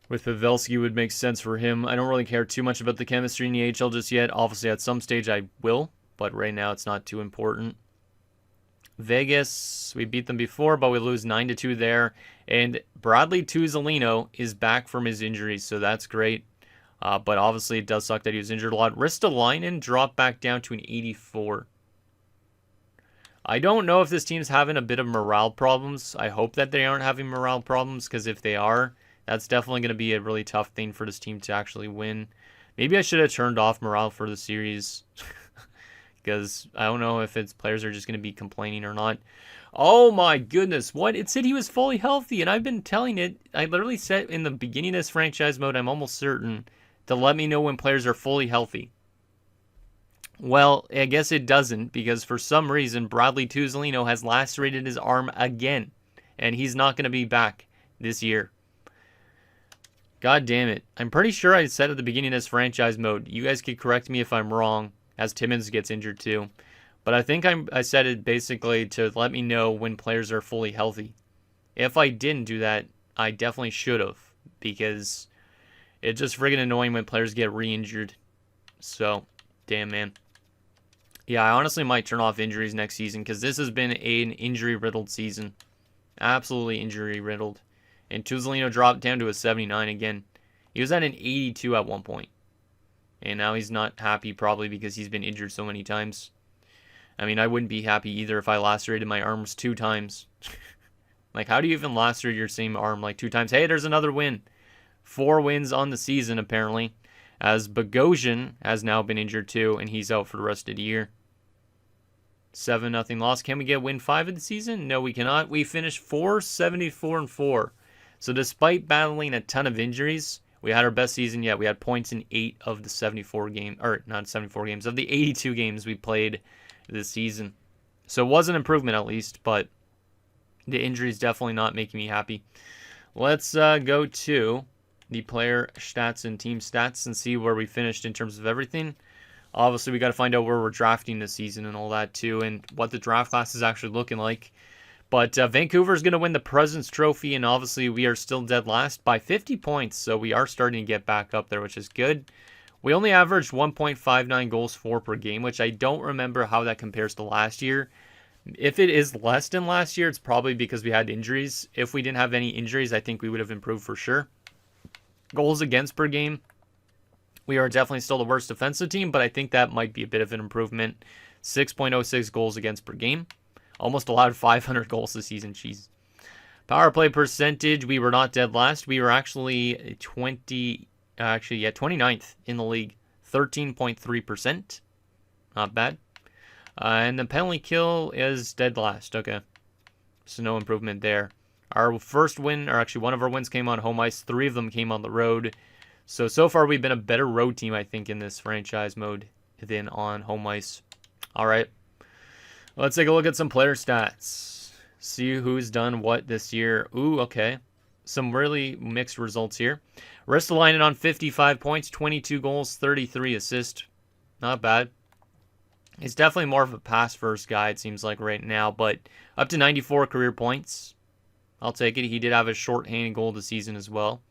Pavelski would make sense for him. I don't really care too much about the chemistry in the AHL just yet. Obviously, at some stage I will, but right now it's not too important. Vegas, we beat them before, but we lose 9-2 there. And Bradley Tuzolino is back from his injury, so that's great. But obviously, it does suck that he was injured a lot. Ristolainen dropped back down to an 84. I don't know if this team's having a bit of morale problems. I hope that they aren't having morale problems, because if they are, that's definitely going to be a really tough thing for this team to actually win. Maybe I should have turned off morale for the series, because I don't know if its players are just going to be complaining or not. Oh my goodness, what? It said he was fully healthy, and I've been telling it. I literally said in the beginning of this franchise mode, I'm almost certain, to let me know when players are fully healthy. Well, I guess it doesn't, because for some reason, Bradley Tuzolino has lacerated his arm again, and he's not going to be back this year. God damn it. I'm pretty sure I said at the beginning of this franchise mode, you guys could correct me if I'm wrong, as Timmins gets injured too. But I think I said it basically to let me know when players are fully healthy. If I didn't do that, I definitely should have, because it's just friggin' annoying when players get re-injured. So, damn, man. Yeah, I honestly might turn off injuries next season, because this has been an injury-riddled season. Absolutely injury-riddled. And Tuzolino dropped down to a 79 again. He was at an 82 at one point. And now he's not happy, probably because he's been injured so many times. I mean, I wouldn't be happy either if I lacerated my arms 2 times. Like, how do you even lacerate your same arm like 2 times? Hey, there's another win. 4 wins on the season, apparently. As Bogosian has now been injured too, and he's out for the rest of the year. 7-0 loss. Can we get win 5 of the season? No, we cannot. We finished 4-74-4. So despite battling a ton of injuries, we had our best season yet. We had points in 8 of the 74 games, or not 74 games, of the 82 games we played this season. So it was an improvement at least, but the injury is definitely not making me happy. Let's go to the player stats and team stats and see where we finished in terms of everything. Obviously, we got to find out where we're drafting this season and all that too, and what the draft class is actually looking like. But Vancouver is going to win the President's Trophy, and obviously we are still dead last by 50 points, so we are starting to get back up there, which is good. We only averaged 1.59 goals for per game, which I don't remember how that compares to last year. If it is less than last year, it's probably because we had injuries. If we didn't have any injuries, I think we would have improved for sure. Goals against per game, we are definitely still the worst defensive team, but I think that might be a bit of an improvement. 6.06 goals against per game. Almost allowed 500 goals this season. Jeez. Power play percentage, we were not dead last. We were actually 29th in the league. 13.3%. Not bad. And the penalty kill is dead last. Okay. So no improvement there. Our first win, or actually one of our wins came on home ice. 3 of them came on the road. So far we've been a better road team, I think, in this franchise mode than on home ice. All right. Let's take a look at some player stats. See who's done what this year. Ooh, okay. Some really mixed results here. Ristolainen on 55 points, 22 goals, 33 assists. Not bad. He's definitely more of a pass-first guy, it seems like right now, but up to 94 career points. I'll take it. He did have a short-handed goal this season as well.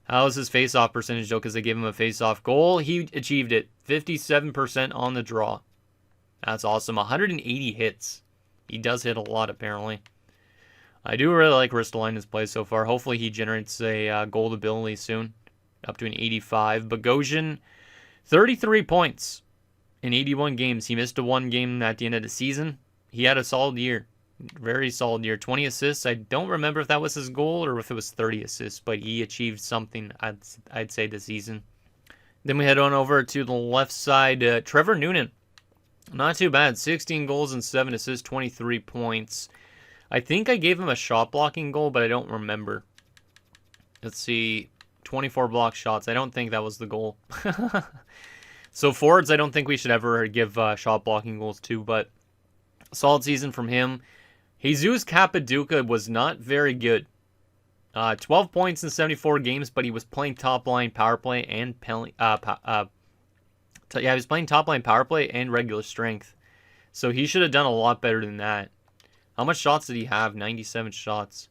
How is his face-off percentage, though, because they gave him a face-off goal? He achieved it. 57% on the draw. That's awesome. 180 hits. He does hit a lot, apparently. I do really like Ristolainen's play so far. Hopefully he generates a gold ability soon. Up to an 85. Bogosian, 33 points in 81 games. He missed a 1 game at the end of the season. He had a solid year. Very solid year. 20 assists. I don't remember if that was his goal or if it was 30 assists, but he achieved something, I'd say, this season. Then we head on over to the left side. Trevor Noonan. Not too bad. 16 goals and 7 assists, 23 points. I think I gave him a shot blocking goal, but I don't remember. Let's see. 24 block shots. I don't think that was the goal. So forwards, I don't think we should ever give shot blocking goals to, but solid season from him. Jesus Capaduca was not very good. 12 points in 74 games, but he was playing top line power play and penalty. He was playing top line power play and regular strength. So he should have done a lot better than that. How much shots did he have? 97 shots.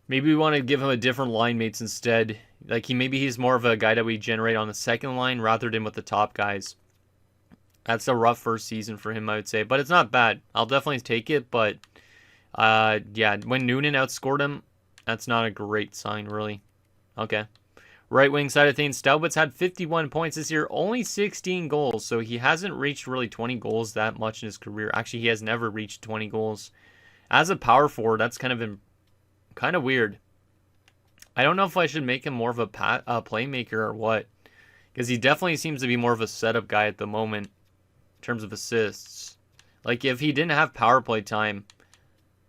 Maybe we want to give him a different line mates instead. Like maybe he's more of a guy that we generate on the second line rather than with the top guys. That's a rough first season for him, I would say, but it's not bad. I'll definitely take it, but yeah, when Noonan outscored him, that's not a great sign, really. Okay. Right wing side of things, Staubitz had 51 points this year, only 16 goals, so he hasn't reached really 20 goals that much in his career. Actually, he has never reached 20 goals. As a power forward, that's kind of weird. I don't know if I should make him more of a playmaker or what, because he definitely seems to be more of a setup guy at the moment in terms of assists. Like, if he didn't have power play time,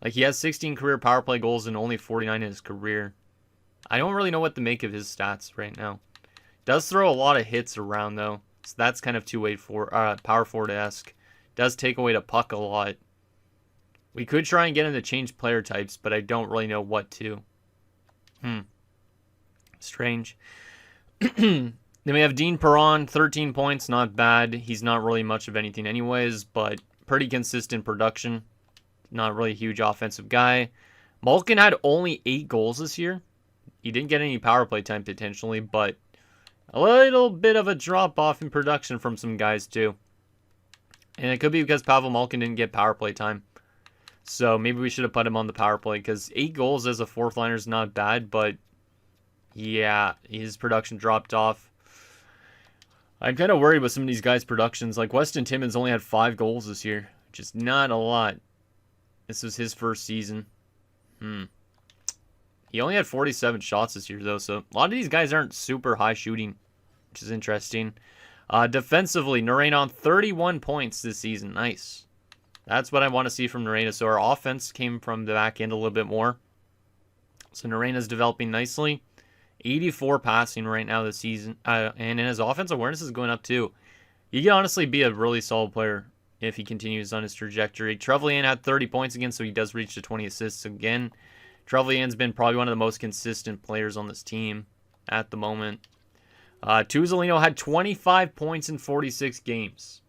like he has 16 career power play goals and only 49 in his career. I don't really know what to make of his stats right now. Does throw a lot of hits around though, so that's kind of two-way power forward-esque. Does take away the puck a lot. We could try and get him to change player types, but I don't really know what to. Strange. Then we have Dean Perron, 13 points, not bad. He's not really much of anything anyways, but pretty consistent production. Not really a huge offensive guy. Malkin had only 8 goals this year. He didn't get any power play time potentially, but a little bit of a drop off in production from some guys too. And it could be because Pavel Malkin didn't get power play time. So maybe we should have put him on the power play, because 8 goals as a fourth liner is not bad, but yeah, his production dropped off. I'm kind of worried with some of these guys' productions. Like Weston Timmins only had 5 goals this year, which is not a lot. This was his first season. He only had 47 shots this year, though, so a lot of these guys aren't super high shooting, which is interesting. Defensively, Narena on 31 points this season. Nice. That's what I want to see from Narena. So our offense came from the back end a little bit more. So Narena's developing nicely. 84 passing right now this season. And in his offensive awareness is going up, too. He can honestly be a really solid player if he continues on his trajectory. Trevelyan had 30 points again, so he does reach the 20 assists again. Trevelyan's been probably one of the most consistent players on this team at the moment. Tuzolino had 25 points in 46 games.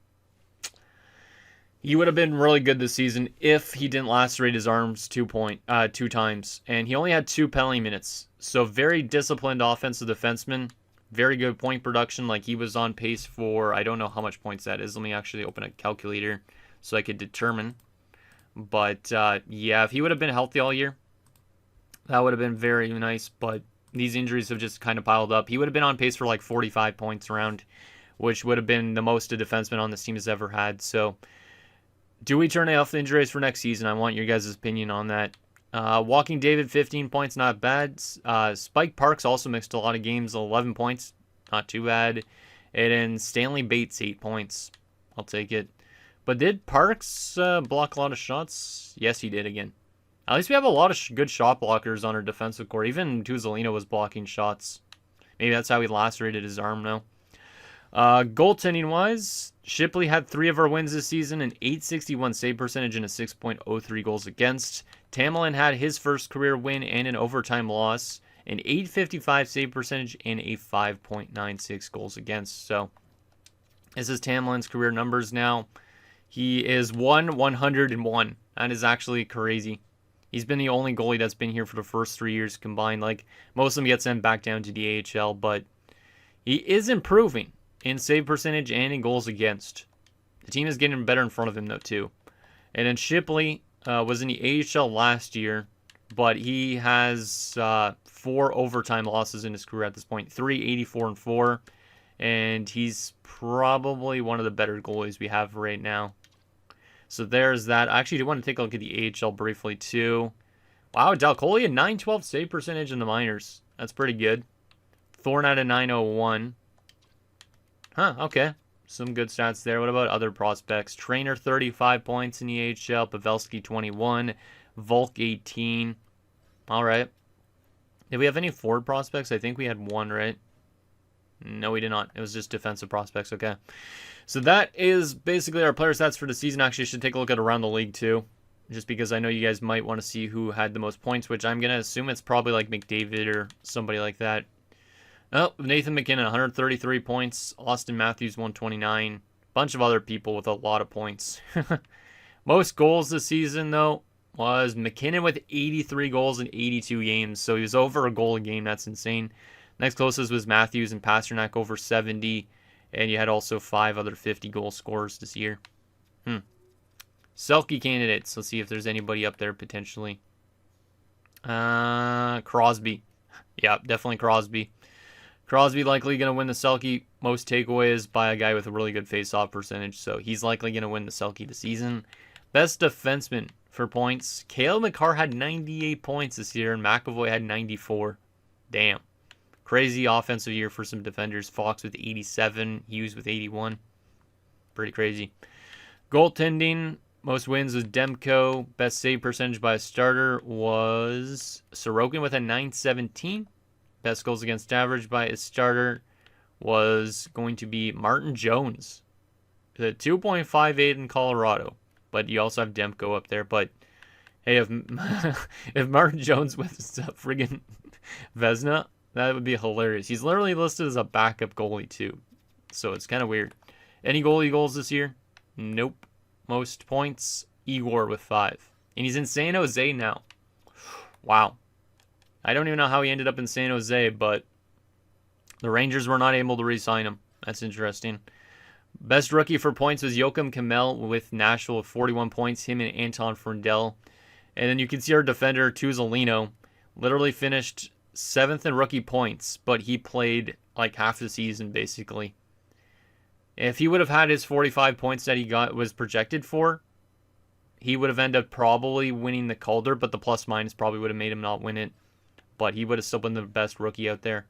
He would have been really good this season if he didn't lacerate his arms 2 times. And he only had 2 penalty minutes. So very disciplined offensive defenseman. Very good point production. Like he was on pace for, I don't know how much points that is. Let me actually open a calculator so I could determine. But yeah, if he would have been healthy all year, that would have been very nice. But these injuries have just kind of piled up. He would have been on pace for like 45 points around, which would have been the most a defenseman on this team has ever had. So do we turn off the injuries for next season? I want your guys' opinion on that. Walking David, 15 points, not bad. Spike Parks also mixed a lot of games, 11 points, not too bad. And then Stanley Bates, 8 points. I'll take it. But did Parks block a lot of shots? Yes, he did again. At least we have a lot of good shot blockers on our defensive core. Even Tuzolino was blocking shots. Maybe that's how he lacerated his arm now. Goaltending-wise, Shipley had 3 of our wins this season, an .861 save percentage and a 6.03 goals against. Tamerlan had his first career win and an overtime loss, an .855 save percentage and a 5.96 goals against. So this is Tamerlan's career numbers now. He is 101. That is actually crazy. He's been the only goalie that's been here for the first 3 years combined. Like, most of them get sent back down to the AHL, but he is improving in save percentage and in goals against. The team is getting better in front of him, though, too. And then Shipley was in the AHL last year, but he has 4 overtime losses in his career at this point. 3, 84, and 4. And he's probably one of the better goalies we have right now. So there's that. I actually do want to take a look at the AHL briefly, too. Wow, Dalcoli, a 912 save percentage in the minors. That's pretty good. Thorne at a 901. Huh, okay. Some good stats there. What about other prospects? Trainer, 35 points in the AHL. Pavelski, 21. Volk, 18. All right. Did we have any forward prospects? I think we had 1, right? No, we did not. It was just defensive prospects. Okay. So that is basically our player stats for the season. Actually, I should take a look at around the league too, just because I know you guys might want to see who had the most points, which I'm going to assume it's probably like McDavid or somebody like that. Oh, Nathan McKinnon, 133 points. Austin Matthews, 129. Bunch of other people with a lot of points. Most goals this season, though, was McKinnon with 83 goals in 82 games. So he was over a goal a game. That's insane. Next closest was Matthews and Pasternak, over 70. And you had also 5 other 50-goal scorers this year. Selke candidates. Let's see if there's anybody up there potentially. Crosby. Yeah, definitely Crosby. Crosby likely going to win the Selke. Most takeaways by a guy with a really good face-off percentage. So he's likely going to win the Selke this season. Best defenseman for points. Cale Makar had 98 points this year, and McAvoy had 94. Damn. Crazy offensive year for some defenders. Fox with 87. Hughes with 81. Pretty crazy. Goaltending. Most wins was Demko. Best save percentage by a starter was Sorokin with a 917. Best goals against average by a starter was going to be Martin Jones. The 2.58 in Colorado. But you also have Demko up there. But hey, if Martin Jones wins a friggin' Vezina, that would be hilarious. He's literally listed as a backup goalie too. So it's kind of weird. Any goalie goals this year? Nope. Most points, Igor with 5. And he's in San Jose now. Wow. I don't even know how he ended up in San Jose, but the Rangers were not able to re-sign him. That's interesting. Best rookie for points was Joakim Kemell with Nashville with 41 points. Him and Anton Frundell. And then you can see our defender, Tuzolino, literally finished 7th in rookie points, but he played like half the season basically. If he would have had his 45 points that he was projected for, he would have ended up probably winning the Calder, but the plus minus probably would have made him not win it. But he would have still been the best rookie out there.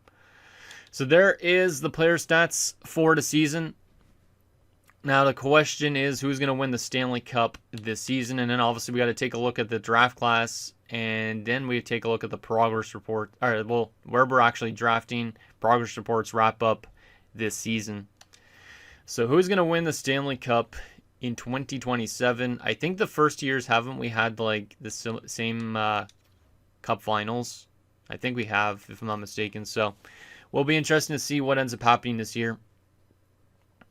So there is the player stats for the season. Now the question is, who's going to win the Stanley Cup this season? And then obviously we got to take a look at the draft class, and then we take a look at the progress report. All right, well, where we're actually drafting. Progress reports wrap up this season. So who's going to win the Stanley Cup in 2027? I think the first years, haven't we had like the same Cup finals? I think we have, if I'm not mistaken. So we'll be interested to see what ends up happening this year.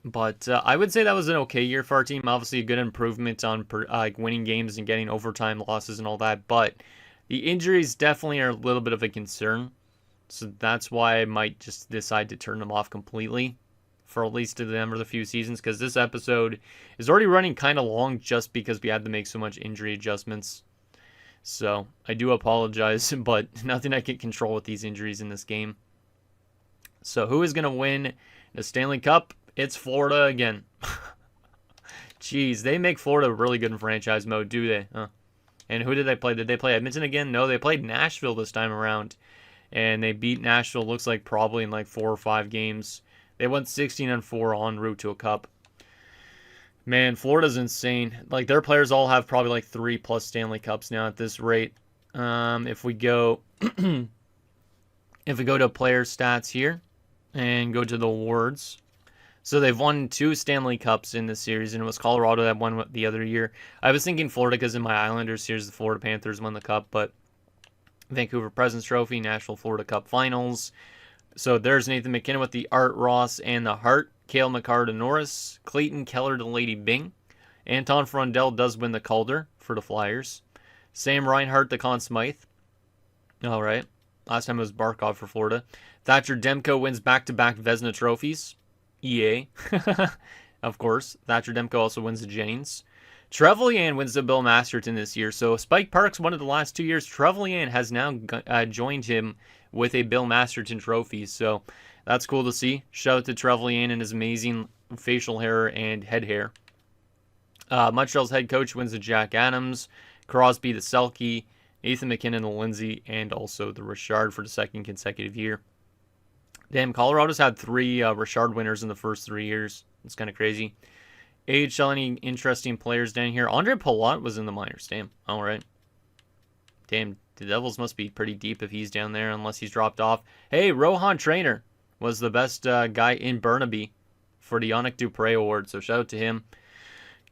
But I would say that was an okay year for our team. Obviously, a good improvement on winning games and getting overtime losses and all that. But the injuries definitely are a little bit of a concern. So that's why I might just decide to turn them off completely for at least to the end of the few seasons. Because this episode is already running kind of long just because we had to make so much injury adjustments. So I do apologize, but nothing I can control with these injuries in this game. So who is going to win the Stanley Cup? It's Florida again. Jeez, they make Florida really good in franchise mode, do they? Huh. And who did they play? Did they play Edmonton again? No, they played Nashville this time around. And they beat Nashville, looks like probably in like 4 or 5 games. They went 16-4 en route to a cup. Man, Florida's insane. Like, their players all have probably like 3+ Stanley Cups now at this rate. If we go to player stats here and go to the awards. So they've won 2 Stanley Cups in this series, and it was Colorado that won the other year. I was thinking Florida because in my Islanders series, the Florida Panthers won the cup, but Vancouver Presidents Trophy, Nashville Florida Cup Finals. So there's Nathan McKinnon with the Art Ross and the Hart. Cale Makar to Norris. Clayton Keller to Lady Byng. Anton Frundell does win the Calder for the Flyers. Sam Reinhart to Conn Smythe. All right. Last time it was Barkov for Florida. Thatcher Demko wins back-to-back Vezina trophies. EA. Of course. Thatcher Demko also wins the Jennings. Trevelyan wins the Bill Masterton this year. So Spike Parks won it the last 2 years. Trevelyan has now joined him with a Bill Masterton trophy. So that's cool to see. Shout out to Trevelyan and his amazing facial hair and head hair. Montreal's head coach wins the Jack Adams. Crosby the Selke. Nathan McKinnon the Lindsay. And also the Richard for the second consecutive year. Damn, Colorado's had 3 Richard winners in the first 3 years. It's kind of crazy. AHL, any interesting players down here? Andre Palat was in the minors. Damn. All right. Damn, the Devils must be pretty deep if he's down there, unless he's dropped off. Hey, Rohan Trainer. was the best guy in Burnaby for the Yannick Dupre Award, so shout out to him.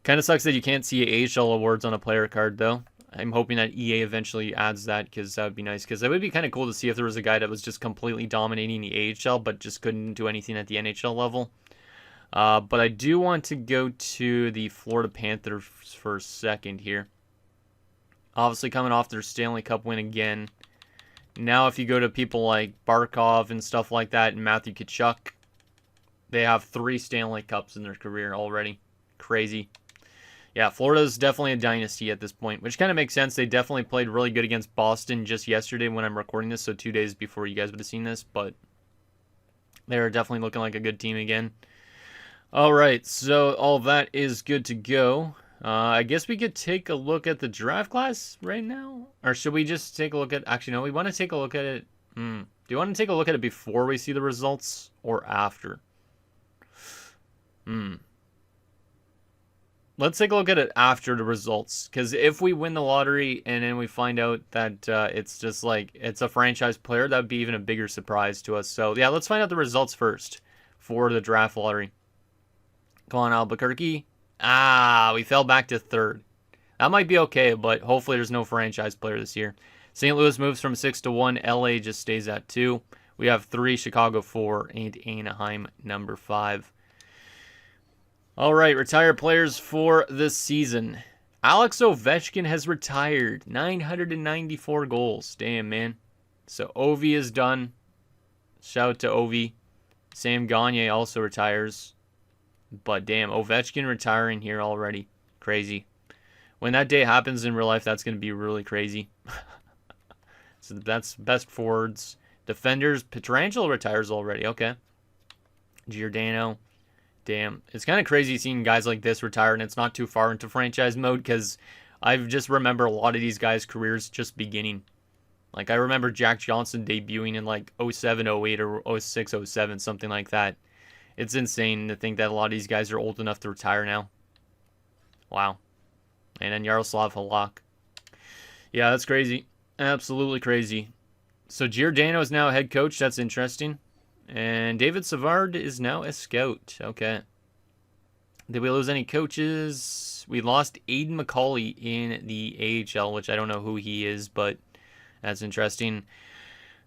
Kind of sucks that you can't see AHL awards on a player card, though. I'm hoping that EA eventually adds that, because that would be nice. Because it would be kind of cool to see if there was a guy that was just completely dominating the AHL, but just couldn't do anything at the NHL level. But I do want to go to the Florida Panthers for a second here. Obviously coming off their Stanley Cup win again. Now if you go to people like Barkov and stuff like that, and Matthew Tkachuk, they have 3 Stanley Cups in their career already. Crazy. Yeah, Florida's definitely a dynasty at this point, which kind of makes sense. They definitely played really good against Boston just yesterday when I'm recording this, so 2 days before you guys would have seen this, but they're definitely looking like a good team again. All right, so all that is good to go. I guess we could take a look at the draft class right now, or should we just take a look at, actually no, we want to take a look at it. Do you want to take a look at it before we see the results or after? Let's take a look at it after the results, because if we win the lottery and then we find out that it's just like it's a franchise player, that would be even a bigger surprise to us. So yeah, let's find out the results first for the draft lottery. Come on, Albuquerque. We fell back to 3rd. That might be okay, but hopefully there's no franchise player this year. St. Louis moves from 6 to 1. LA just stays at 2. We have 3, Chicago 4, and Anaheim number 5. All right, retired players for this season. Alex Ovechkin has retired. 994 goals. Damn, man. So Ovi is done. Shout out to Ovi. Sam Gagner also retires. But damn, Ovechkin retiring here already. Crazy. When that day happens in real life, that's going to be really crazy. So that's best forwards. Defenders, Pietrangelo retires already. Okay. Giordano. Damn. It's kind of crazy seeing guys like this retire, and it's not too far into franchise mode, because I just remember a lot of these guys' careers just beginning. Like, I remember Jack Johnson debuting in like 07, 08, or 06, 07, something like that. It's insane to think that a lot of these guys are old enough to retire now. Wow. And then Yaroslav Halak. Yeah, that's crazy. Absolutely crazy. So Giordano is now a head coach. That's interesting. And David Savard is now a scout. Okay. Did we lose any coaches? We lost Aiden McCauley in the AHL, which I don't know who he is, but that's interesting.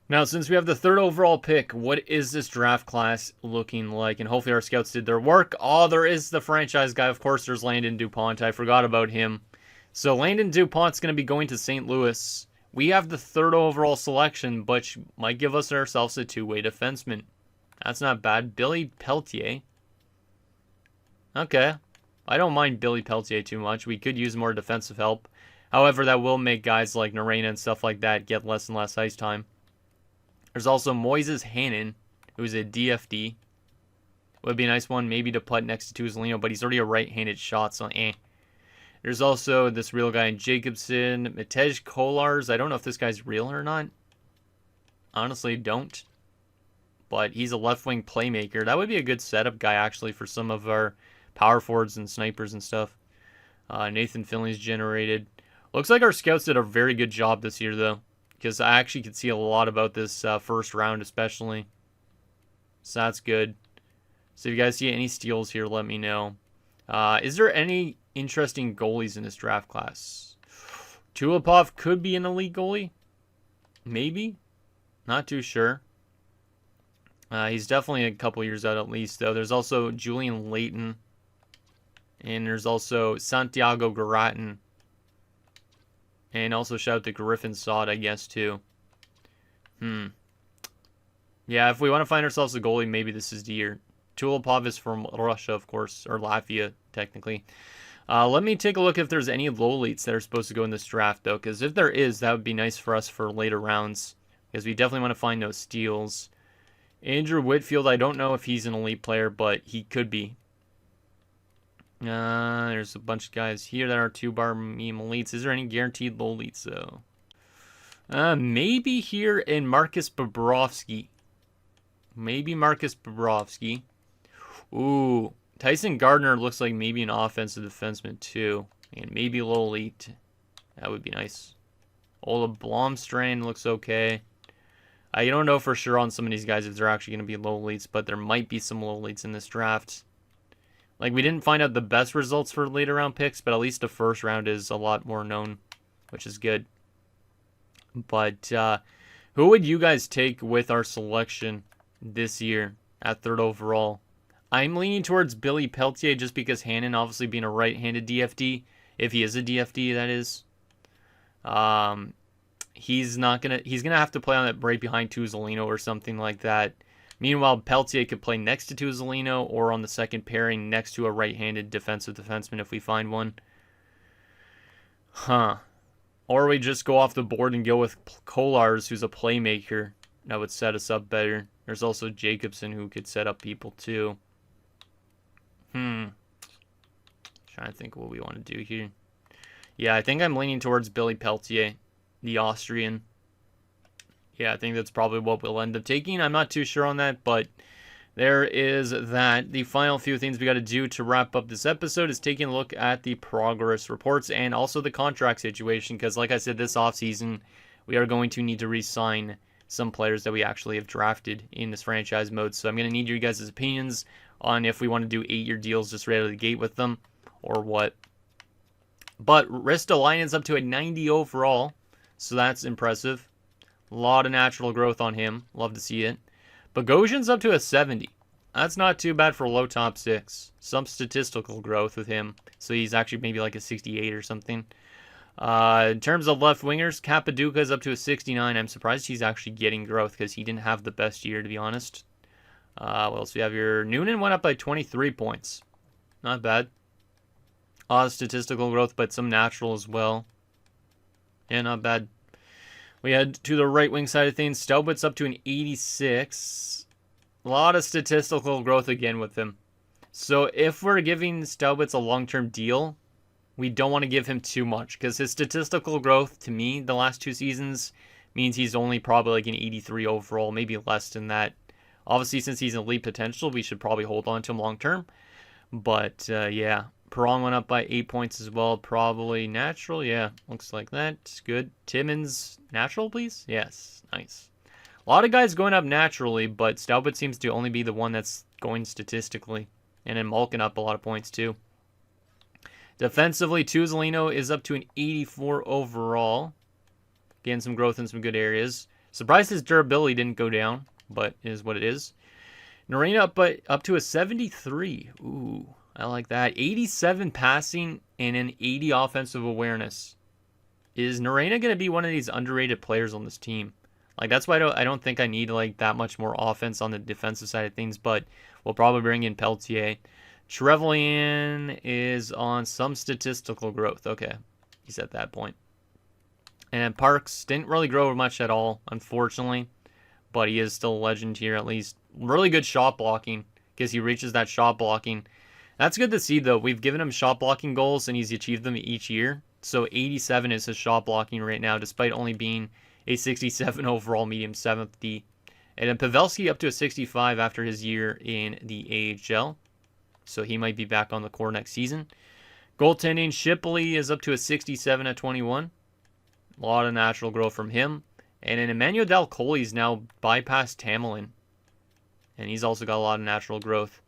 Now, since we have the 3rd overall pick, what is this draft class looking like? And hopefully our scouts did their work. Oh, there is the franchise guy. Of course, there's Landon DuPont. I forgot about him. So Landon DuPont's going to be going to St. Louis. We have the 3rd overall selection, but might give us ourselves a 2-way defenseman. That's not bad. Billy Peltier. Okay. I don't mind Billy Peltier too much. We could use more defensive help. However, that will make guys like Narena and stuff like that get less and less ice time. There's also Moises Hannon, who's a DFD. Would be a nice one maybe to put next to Tuzolino, but he's already a right-handed shot, so eh. There's also this real guy in Jacobson. Matej Kolars. I don't know if this guy's real or not. Honestly, don't. But he's a left-wing playmaker. That would be a good setup guy, actually, for some of our power forwards and snipers and stuff. Nathan Finley's generated. Looks like our scouts did a very good job this year, though. Because I actually could see a lot about this first round, especially. So that's good. So if you guys see any steals here, let me know. Is there any interesting goalies in this draft class? Tulipov could be an elite goalie. Maybe. Not too sure. He's definitely a couple years out at least, though. There's also Julian Layton. And there's also Santiago Garatin. And also shout out to Griffin Sod, I guess, too. Yeah, if we want to find ourselves a goalie, maybe this is the year. Tulipov is from Russia, of course, or Latvia, technically. Let me take a look if there's any lowlights that are supposed to go in this draft, though, because if there is, that would be nice for us for later rounds, because we definitely want to find those steals. Andrew Whitfield, I don't know if he's an elite player, but he could be. There's a bunch of guys here that are 2-bar meme elites. Is there any guaranteed lowlights, though? Maybe here in Marcus Bobrovsky. Maybe Marcus Bobrovsky. Ooh, Tyson Gardner looks like maybe an offensive defenseman, too. And maybe a little elite. That would be nice. Ola Blomstrand looks okay. You don't know for sure on some of these guys if they're actually going to be low leads, but there might be some low leads in this draft. Like, we didn't find out the best results for later round picks, but at least the first round is a lot more known, which is good. But who would you guys take with our selection this year at third overall? I'm leaning towards Billy Peltier just because Hannon obviously being a right-handed DFD, if he is a DFD, that is. He's gonna have to play on that right behind Tuzolino or something like that. Meanwhile, Peltier could play next to Tuzolino or on the second pairing next to a right-handed defensive defenseman if we find one. Or we just go off the board and go with Kolars, who's a playmaker. That would set us up better. There's also Jacobson, who could set up people too. Trying to think what we want to do here. Yeah, I think I'm leaning towards Billy Peltier, the Austrian. Yeah, I think that's probably what we'll end up taking. I'm not too sure on that, but there is that. The final few things we got to do to wrap up this episode is taking a look at the progress reports and also the contract situation, because like I said, this offseason, we are going to need to re-sign some players that we actually have drafted in this franchise mode. So I'm going to need your guys' opinions on if we want to do 8-year deals just right out of the gate with them or what. But Ristolainen's up to a 90 overall, so that's impressive. A lot of natural growth on him. Love to see it. Bogosian's up to a 70. That's not too bad for a low top 6. Some statistical growth with him. So he's actually maybe like a 68 or something. In terms of left wingers, Capaduca's up to a 69. I'm surprised he's actually getting growth because he didn't have the best year, to be honest. What else do we have here? Noonan went up by 23 points. Not bad. A lot of statistical growth, but some natural as well. Yeah, not bad. We head to the right wing side of things. Staubitz up to an 86. A lot of statistical growth again with him. So if we're giving Staubitz a long-term deal, we don't want to give him too much because his statistical growth, to me, the last 2 seasons means he's only probably like an 83 overall, maybe less than that. Obviously, since he's elite potential, we should probably hold on to him long-term. But, yeah. Perron went up by 8 points as well. Probably natural. Yeah, looks like that. It's good. Timmins, natural, please? Yes, nice. A lot of guys going up naturally, but Staubitz seems to only be the one that's going statistically. And then Malkin up a lot of points, too. Defensively, Tuzolino is up to an 84 overall. Getting some growth in some good areas. Surprised his durability didn't go down, but it is what it is. Norena up to a 73. Ooh. I like that. 87 passing and an 80 offensive awareness. Is Norena going to be one of these underrated players on this team? Like, that's why I don't think I need like that much more offense on the defensive side of things, but we'll probably bring in Peltier. Trevelyan is on some statistical growth. Okay, he's at that point. And Parks didn't really grow much at all, unfortunately, but he is still a legend here at least. Really good shot blocking because he reaches that shot blocking. That's good to see, though. We've given him shot blocking goals, and he's achieved them each year. So 87 is his shot blocking right now, despite only being a 67 overall medium 7th D. And then Pavelski up to a 65 after his year in the AHL. So he might be back on the core next season. Goaltending, Shipley is up to a 67 at 21. A lot of natural growth from him. And then Emmanuel Dalcoli's now bypassed Tamerlan. And he's also got a lot of natural growth.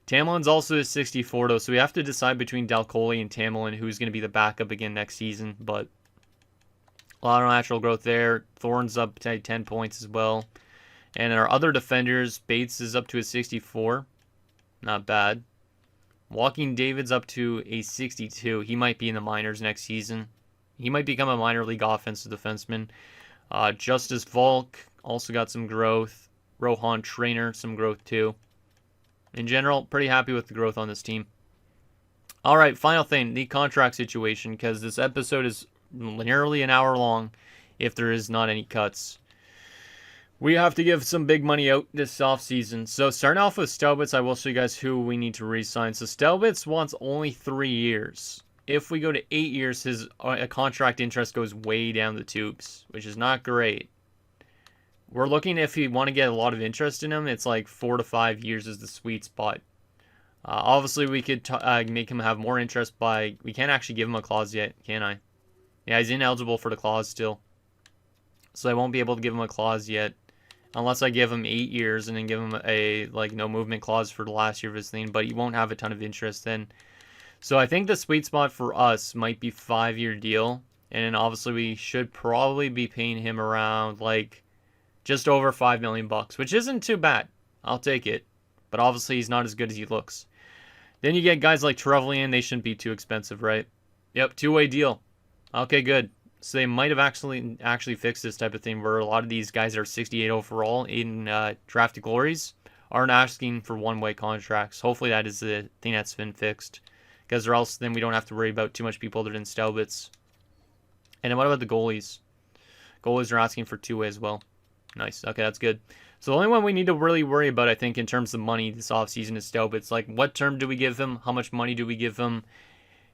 Tamerlan's also a 64, though, so we have to decide between Dalcoli and Tamerlan who's going to be the backup again next season. But a lot of natural growth there. Thorne's up to 10 points as well. And our other defenders, Bates is up to a 64. Not bad. Walking David's up to a 62. He might be in the minors next season. He might become a minor league offensive defenseman. Justice Volk also got some growth. Rohan Trainer, some growth too. In general, pretty happy with the growth on this team. All right, final thing, the contract situation, because this episode is nearly an hour long if there is not any cuts. We have to give some big money out this offseason. So starting off with Staubitz, I will show you guys who we need to re-sign. So Staubitz wants only 3 years. If we go to 8 years, his contract interest goes way down the tubes, which is not great. We're looking if we want to get a lot of interest in him. It's like 4 to 5 years is the sweet spot. Obviously, we could make him have more interest by... We can't actually give him a clause yet, can I? Yeah, he's ineligible for the clause still. So I won't be able to give him a clause yet. unless I give him 8 years and then give him a like no movement clause for the last year of his thing, but he won't have a ton of interest then. So I think the sweet spot for us might be 5-year deal, and then obviously we should probably be paying him around like just over $5 million, which isn't too bad. I'll take it, but obviously he's not as good as he looks. Then you get guys like Trevelyan, they shouldn't be too expensive, right? Yep, 2-way deal. Okay, good. So they might have actually fixed this type of thing where a lot of these guys that are 68 overall in drafted glories aren't asking for 1-way contracts. Hopefully that is the thing that's been fixed, because or else then we don't have to worry about too much people other than Staubitz. And then what about the goalies? Goalies are asking for 2-way as well. Nice. Okay, that's good. So the only one we need to really worry about, I think, in terms of money this offseason is Staubitz. Like, what term do we give him? How much money do we give him?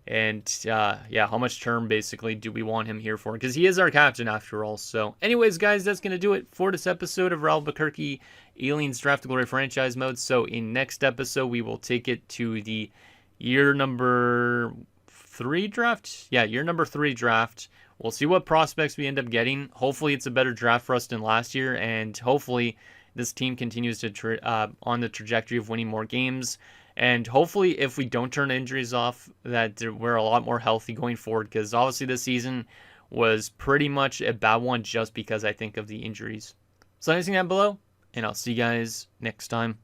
And, yeah, how much term, basically, do we want him here for? Because he is our captain, after all. So, anyways, guys, that's going to do it for this episode of Albuquerque Aliens Draft Glory Franchise Mode. So, in next episode, we will take it to the year number 3 draft? Yeah, year number 3 draft. We'll see what prospects we end up getting. Hopefully, it's a better draft for us than last year, and hopefully, this team continues to on the trajectory of winning more games. And hopefully, if we don't turn injuries off, that we're a lot more healthy going forward, because obviously this season was pretty much a bad one just because I think of the injuries. So anything down below, and I'll see you guys next time.